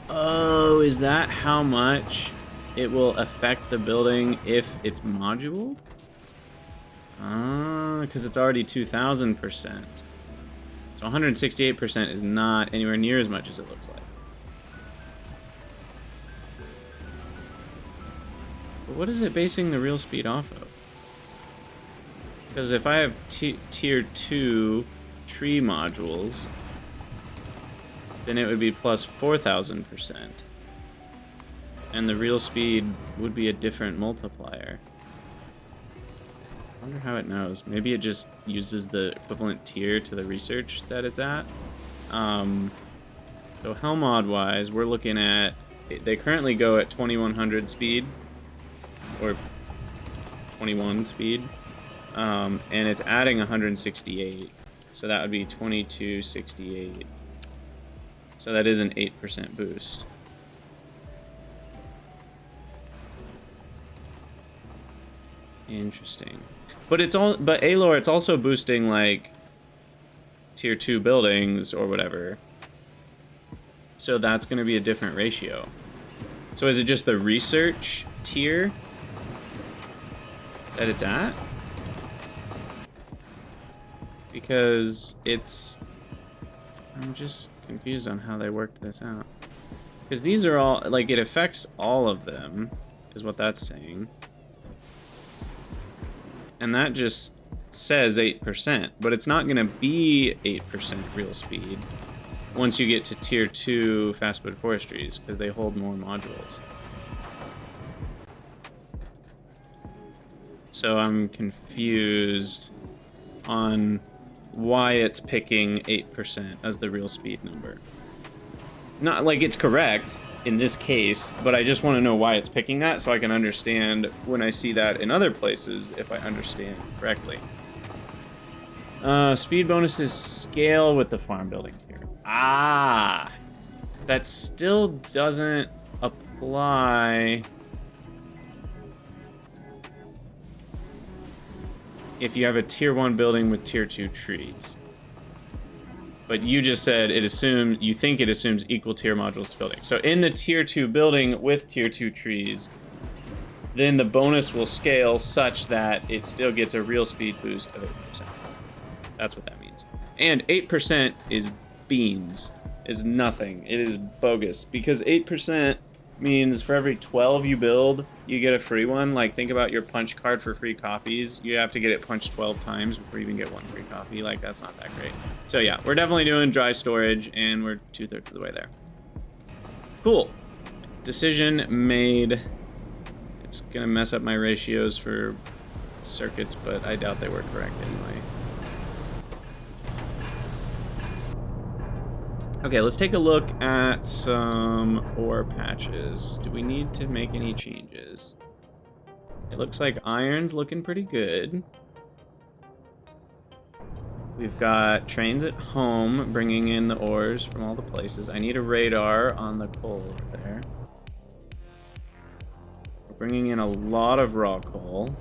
S1: Oh, is that how much it will affect the building if it's moduled? Ah, because it's already 2,000%. So 168% is not anywhere near as much as it looks like. But what is it basing the real speed off of? Because if I have tier 2 tree modules, then it would be plus 4,000%. And the real speed would be a different multiplier. I wonder how it knows. Maybe it just uses the equivalent tier to the research that it's at. So Helmod-wise, we're looking at... They currently go at 2100 speed. Or 21 speed. And it's adding 168. So that would be 2268. So that is an 8% boost. Interesting. But Alor, it's also boosting like tier 2 buildings or whatever. So that's going to be a different ratio. So is it just the research tier that it's at? Because it's... I'm just confused on how they worked this out. Because these are all... Like, it affects all of them, is what that's saying. And that just says 8%. But it's not going to be 8% real speed once you get to tier 2 Fastwood Forestries, because they hold more modules. So I'm confused on why it's picking 8% as the real speed number. Not like it's correct in this case, but I just want to know why it's picking that so I can understand when I see that in other places if I understand correctly. Speed bonuses scale with the farm building tier. Ah! That still doesn't apply if you have a tier 1 building with tier 2 trees. But you just said you think it assumes equal tier modules to building. So in the tier 2 building with tier 2 trees, then the bonus will scale such that it still gets a real speed boost of 8%. That's what that means. And 8% is beans, is nothing. It is bogus, because 8% means for every 12 you build, you get a free one. Like, think about your punch card for free coffees. You have to get it punched 12 times before you even get one free coffee. Like, that's not that great. So yeah, we're definitely doing dry storage, and we're 2/3 of the way there. Cool. Decision made. It's gonna mess up my ratios for circuits, but I doubt they were correct anyway. Okay, let's take a look at some ore patches. Do we need to make any changes? It looks like iron's looking pretty good. We've got trains at home bringing in the ores from all the places. I need a radar on the coal over there. We're bringing in a lot of raw coal.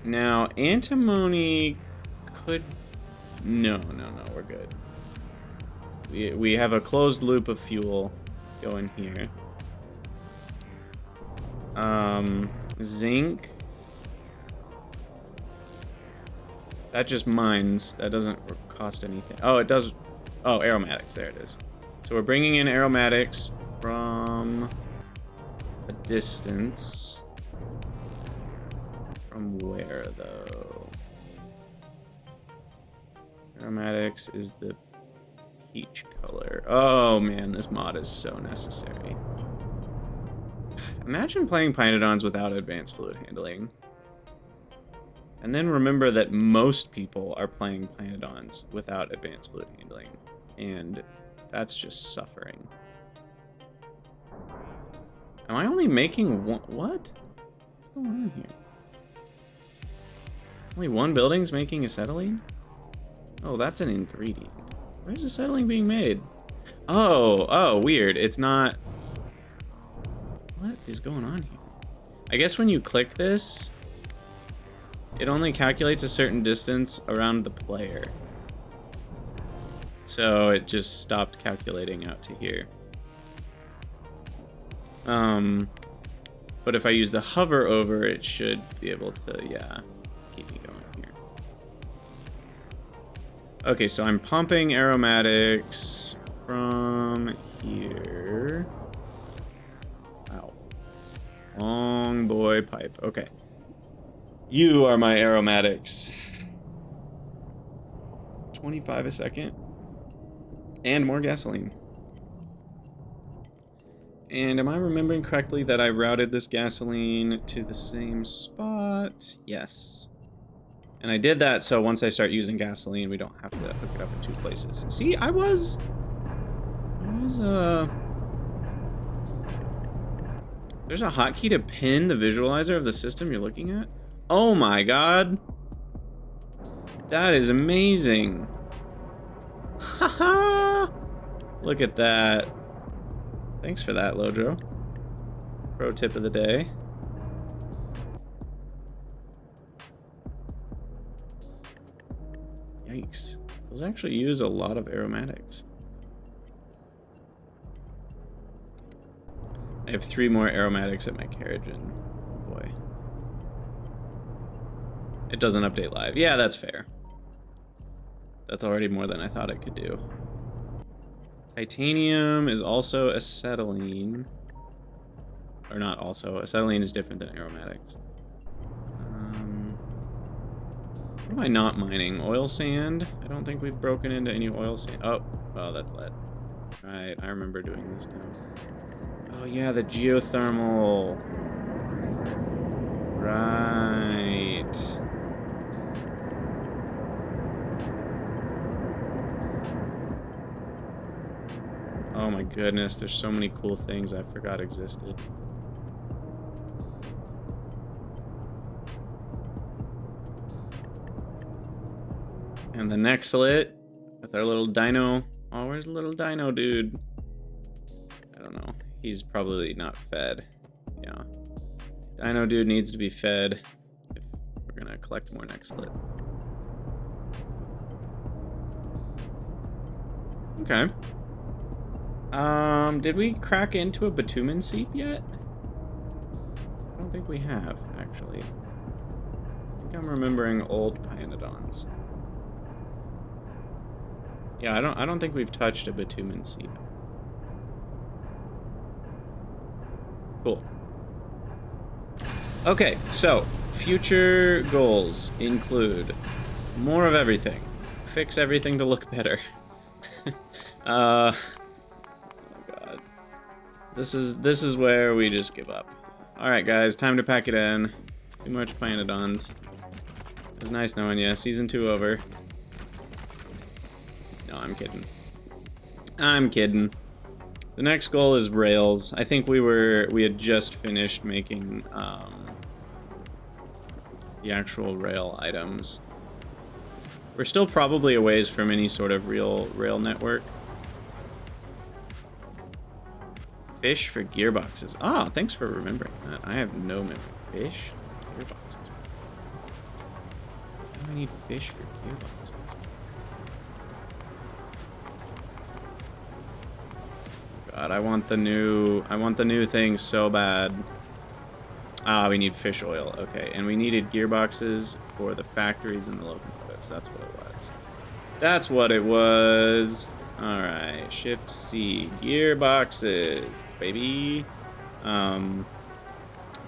S1: Now, antimony could... No, we're good. We have a closed loop of fuel going here. Zinc. That just mines. That doesn't cost anything. Oh, it does. Oh, aromatics. There it is. So we're bringing in aromatics from a distance. From where, though? Aromatics is the peach color. Oh man, this mod is so necessary. Imagine playing pYanodon's without advanced fluid handling. And then remember that most people are playing pYanodon's without advanced fluid handling. And that's just suffering. Am I only making one? What? What's going on here? Only one building's making acetylene? Oh, that's an ingredient. Where's acetylene being made? Oh, weird. It's not... What is going on here? I guess when you click this, it only calculates a certain distance around the player. So it just stopped calculating out to here. But if I use the hover over, it should be able to, yeah, keep me going here. Okay, so I'm pumping aromatics from here. Wow. Long boy pipe. Okay. You are my aromatics. 25 a second. And more gasoline. And am I remembering correctly that I routed this gasoline to the same spot? Yes. And I did that so once I start using gasoline, we don't have to hook it up in 2 places. See, there's a hotkey to pin the visualizer of the system you're looking at? Oh my god. That is amazing. Haha! Look at that. Thanks for that, Lodro. Pro tip of the day. Yikes. Those actually use a lot of aromatics. I have 3 more aromatics at my carriage, and oh boy. It doesn't update live. Yeah, that's fair. That's already more than I thought it could do. Titanium is also acetylene. Or not also. Acetylene is different than aromatics. What am I not mining? Oil sand? I don't think we've broken into any oil sand. Oh, that's lead. Right, I remember doing this now. Oh yeah, the geothermal. Right. Oh my goodness, there's so many cool things I forgot existed. And the next lit with our little dino. Oh, where's the little dino dude? I don't know. He's probably not fed. Yeah. Dino dude needs to be fed if we're gonna collect more next lit. Okay. Did we crack into a bitumen seep yet? I don't think we have, actually. I think I'm remembering old pYanodon's. Yeah, I don't think we've touched a bitumen seep. Cool. Okay, so future goals include more of everything. Fix everything to look better. Oh god. This is where we just give up. Alright guys, time to pack it in. Too much pYanodon's. It was nice knowing you. Season 2 over. No, I'm kidding. I'm kidding. The next goal is rails. I think we had just finished making the actual rail items. We're still probably a ways from any sort of real rail network. Fish for gearboxes. Ah, thanks for remembering that. I have no memory. Fish? Gearboxes. Why do I need fish for gearboxes? God, I want the new thing so bad. Ah, we need fish oil. Okay, and we needed gearboxes for the factories and the locomotives. That's what it was. That's what it was. All right, Shift C, gearboxes, baby.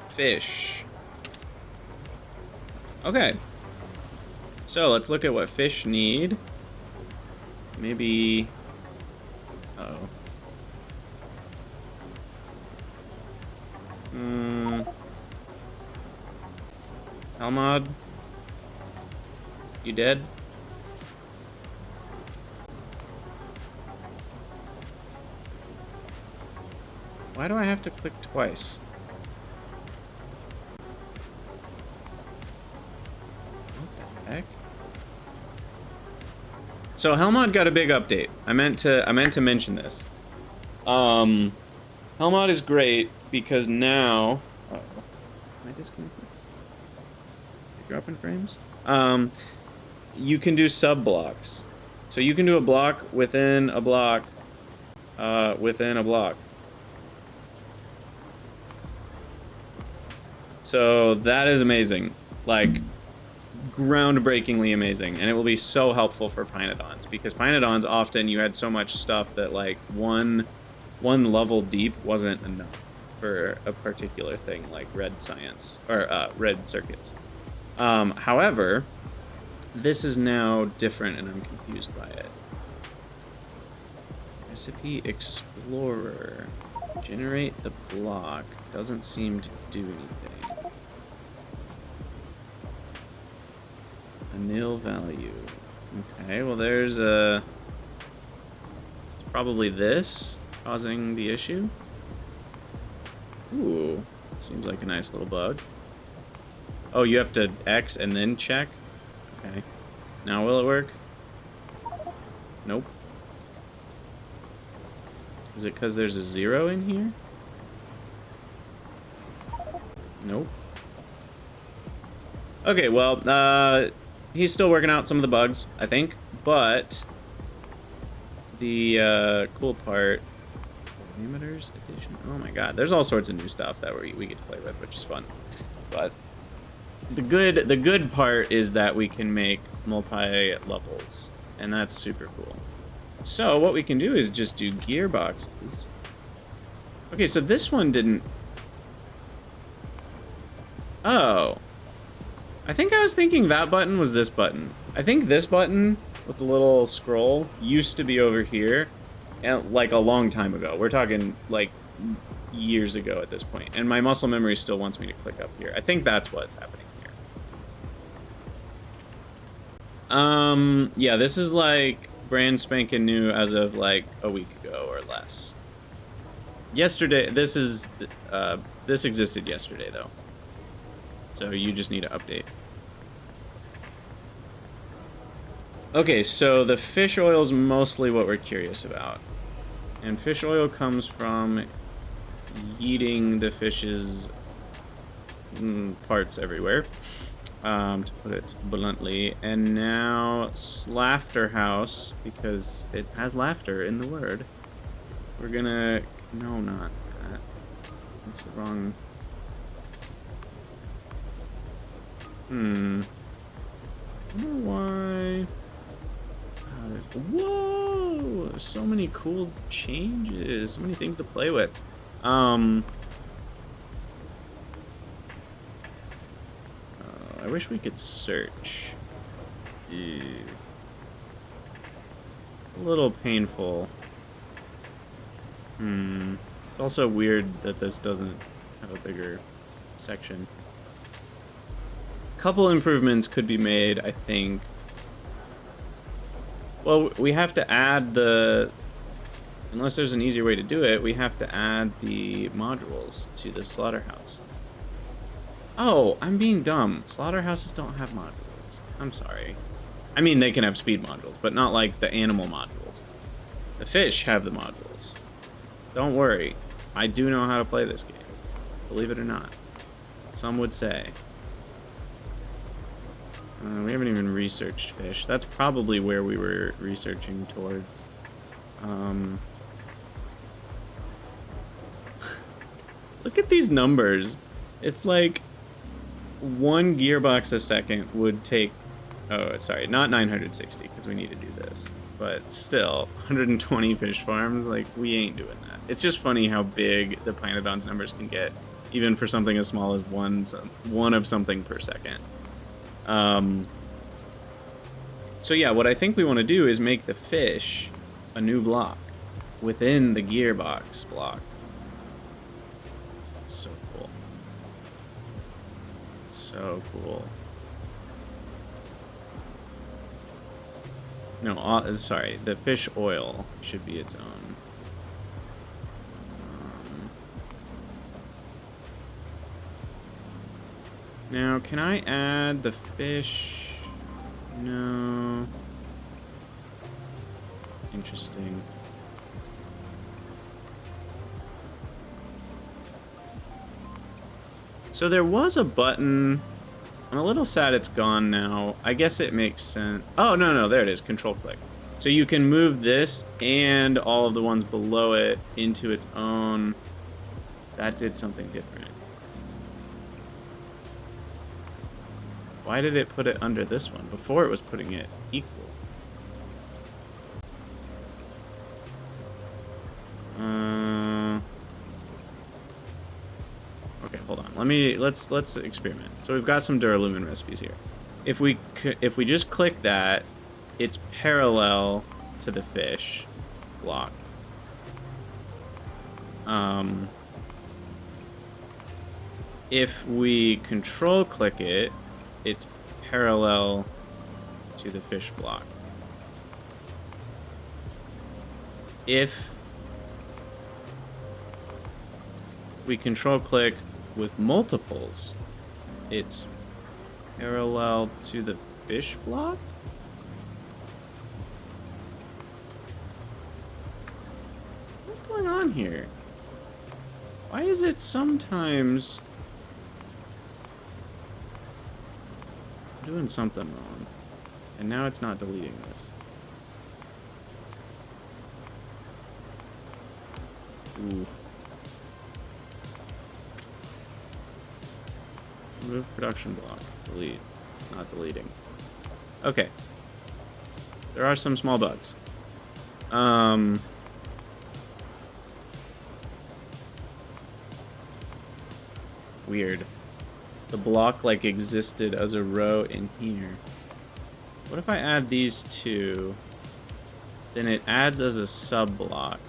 S1: Fish. Okay. So let's look at what fish need. Maybe. Uh-oh. Helmod? You dead? Why do I have to click twice? What the heck? So Helmod got a big update. I meant to mention this. Helmod is great because now. Uh-oh. Am I disconnected? Dropping frames. You can do sub blocks. So you can do a block within a block. Within a block. So that is amazing. Like, groundbreakingly amazing. And it will be so helpful for pYanodon's. Because pYanodon's often you had so much stuff that like one level deep wasn't enough for a particular thing like red science or red circuits. However, this is now different and I'm confused by it. Recipe Explorer. Generate the block. Doesn't seem to do anything. A nil value. Okay, well there's a... It's probably this causing the issue. Ooh, seems like a nice little bug. Oh, you have to X and then check? Okay. Now will it work? Nope. Is it because there's a 0 in here? Nope. Okay, well, he's still working out some of the bugs, I think, but the cool part, parameters edition. Oh my god, there's all sorts of new stuff that we get to play with, which is fun. But the good part is that we can make multi-levels, and that's super cool. So what we can do is just do gearboxes. Okay, so this one didn't... Oh. I think I was thinking that button was this button. I think this button with the little scroll used to be over here, and like a long time ago. We're talking like years ago at this point, and my muscle memory still wants me to click up here. I think that's what's happening here. Yeah, this is like brand spanking new as of like a week ago or less. Yesterday, this existed yesterday though. So you just need to update. Okay, so the fish oil is mostly what we're curious about. And fish oil comes from yeeting the fish's parts everywhere, to put it bluntly. And now Slaughter House, because it has laughter in the word. We're gonna... No, not that. That's the wrong... I wonder why... Whoa! There's so many cool changes, so many things to play with. I wish we could search. Ew. A little painful. It's also weird that this doesn't have a bigger section. A couple improvements could be made, I think. Well, we have to add the... Unless there's an easier way to do it, we have to add the modules to the slaughterhouse. Oh, I'm being dumb. Slaughterhouses don't have modules. I'm sorry. I mean, they can have speed modules, but not like the animal modules. The fish have the modules. Don't worry. I do know how to play this game. Believe it or not. Some would say. We haven't even researched fish. That's probably where we were researching towards. Look at these numbers. It's like 1 gearbox a second would take... Oh, sorry, not 960, because we need to do this. But still, 120 fish farms, like, we ain't doing that. It's just funny how big the pYanodon's numbers can get, even for something as small as one of something per second. So yeah, what I think we want to do is make the fish a new block within the gearbox block. It's so cool. So cool. No, sorry, the fish oil should be its own. Now, can I add the fish? No. Interesting. So there was a button. I'm a little sad it's gone now. I guess it makes sense. Oh, no, there it is. Control click. So you can move this and all of the ones below it into its own. That did something different. Why did it put it under this one? Before it was putting it equal. Okay, hold on. Let's experiment. So we've got some duralumin recipes here. If we just click that, it's parallel to the fish block. If we control click it, it's parallel to the fish block. If we control click with multiples, it's parallel to the fish block? What's going on here? Why is it sometimes doing something wrong? And now it's not deleting this. Ooh. Remove production block. Delete. Not deleting. Okay. There are some small bugs. Weird. The block, like, existed as a row in here. What if I add these two? Then it adds as a sub-block.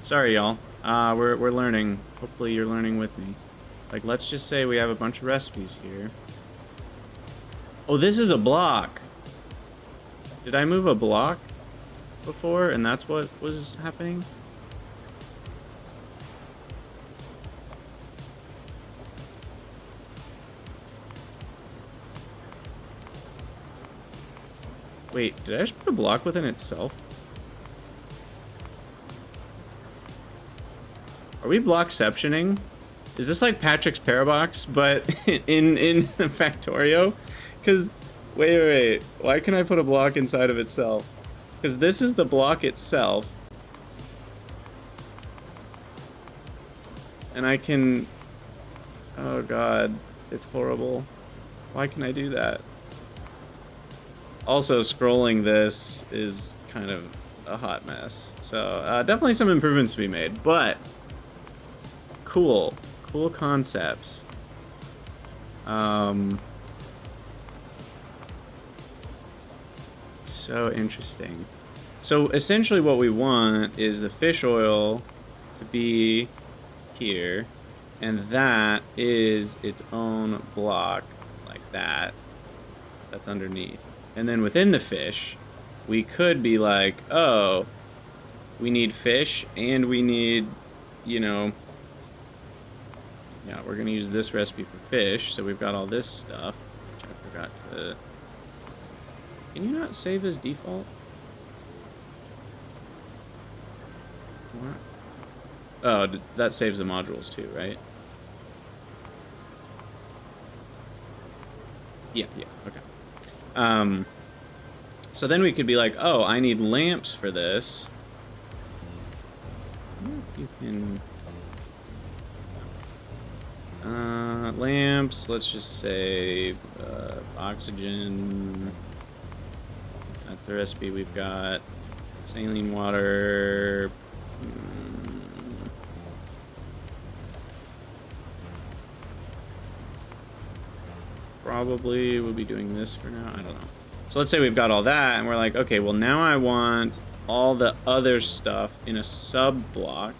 S1: Sorry, y'all. We're learning. Hopefully you're learning with me. Like, let's just say we have a bunch of recipes here. Oh, this is a block. Did I move a block before and that's what was happening? Wait, did I just put a block within itself? Are we blockceptioning? Is this like Patrick's Parabox, but in Factorio? Because, wait. Why can I put a block inside of itself? Because this is the block itself. And I can... Oh god, it's horrible. Why can I do that? Also, scrolling this is kind of a hot mess. So, definitely some improvements to be made, but... Cool concepts. So interesting. So essentially what we want is the fish oil to be here, and that is its own block, like that. That's underneath. And then within the fish, we could be like, oh, we need fish, and we need, you know... Yeah, we're gonna use this recipe for fish, so we've got all this stuff, which I forgot to... Can you not save as default? What? Oh, that saves the modules too, right? Yeah, okay. So then we could be like, oh, I need lamps for this. You can... lamps, let's just say, oxygen. That's the recipe we've got. Saline water. Probably we'll be doing this for now. I don't know. So let's say we've got all that, and we're like, okay, well now I want all the other stuff in a sub block.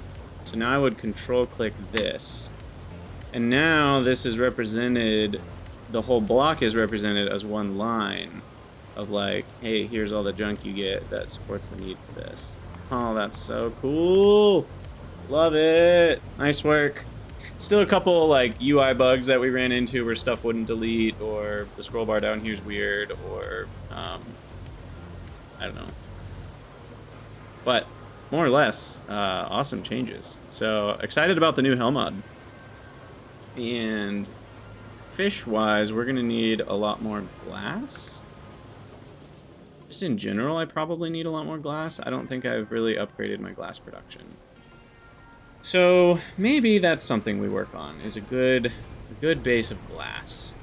S1: So now I would control click this. And now this is represented, the whole block is represented as one line of like, hey, here's all the junk you get that supports the need for this. Oh, that's so cool. Love it. Nice work. Still a couple like UI bugs that we ran into where stuff wouldn't delete, or the scroll bar down here is weird, or I don't know. But more or less, awesome changes. So excited about the new Hell mod. And fish-wise, we're gonna need a lot more glass. Just in general, I probably need a lot more glass. I don't think I've really upgraded my glass production. So maybe that's something we work on, is a good base of glass.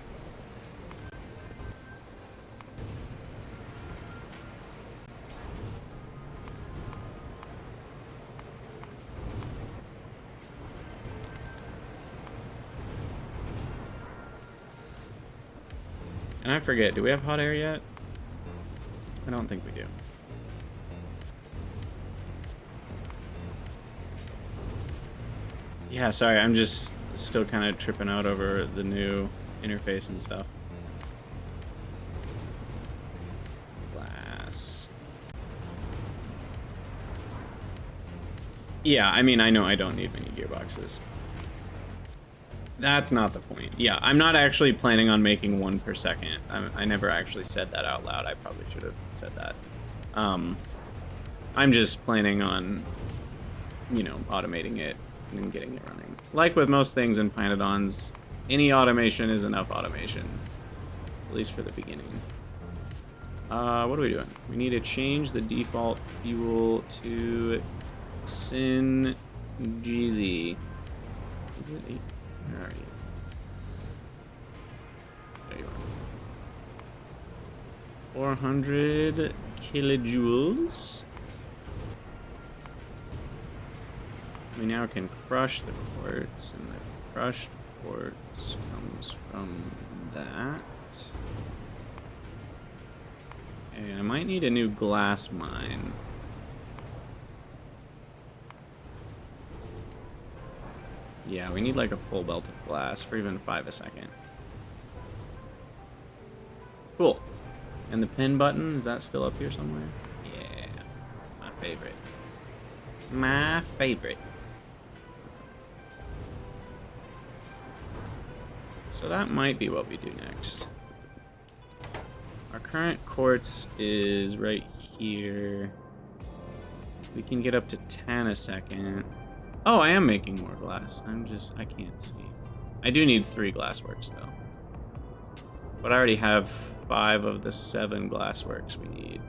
S1: And I forget, do we have hot air yet? I don't think we do. Yeah, sorry, I'm just still kind of tripping out over the new interface and stuff. Glass. Yeah, I mean, I know I don't need many gearboxes. That's not the point. Yeah, I'm not actually planning on making one per second. I never actually said that out loud. I probably should have said that. I'm just planning on, you know, automating it and getting it running. Like with most things in pYanodon's, any automation is enough automation. At least for the beginning. What are we doing? We need to change the default fuel to Sin GZ. Is it 8? Where are you? There you are. 400 kilojoules. We now can crush the quartz, and the crushed quartz comes from that. Okay, I might need a new glass mine. Yeah, we need like a full belt of glass for even 5 a second. Cool. And the pin button, is that still up here somewhere? Yeah, my favorite. My favorite. So that might be what we do next. Our current quartz is right here. We can get up to 10 a second. Oh, I am making more glass. I can't see. I do need 3 glassworks, though. But I already have 5 of the 7 glassworks we need.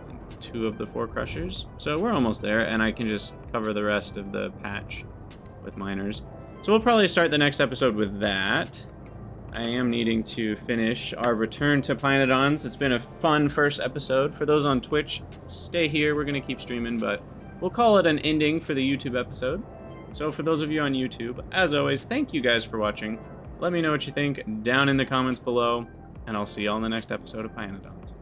S1: And 2 of the 4 crushers. So we're almost there, and I can just cover the rest of the patch with miners. So we'll probably start the next episode with that. I am needing to finish our return to pYanodon's. It's been a fun first episode. For those on Twitch, stay here. We're going to keep streaming, but we'll call it an ending for the YouTube episode. So for those of you on YouTube, as always, thank you guys for watching. Let me know what you think down in the comments below, and I'll see you all in the next episode of pYanodon's.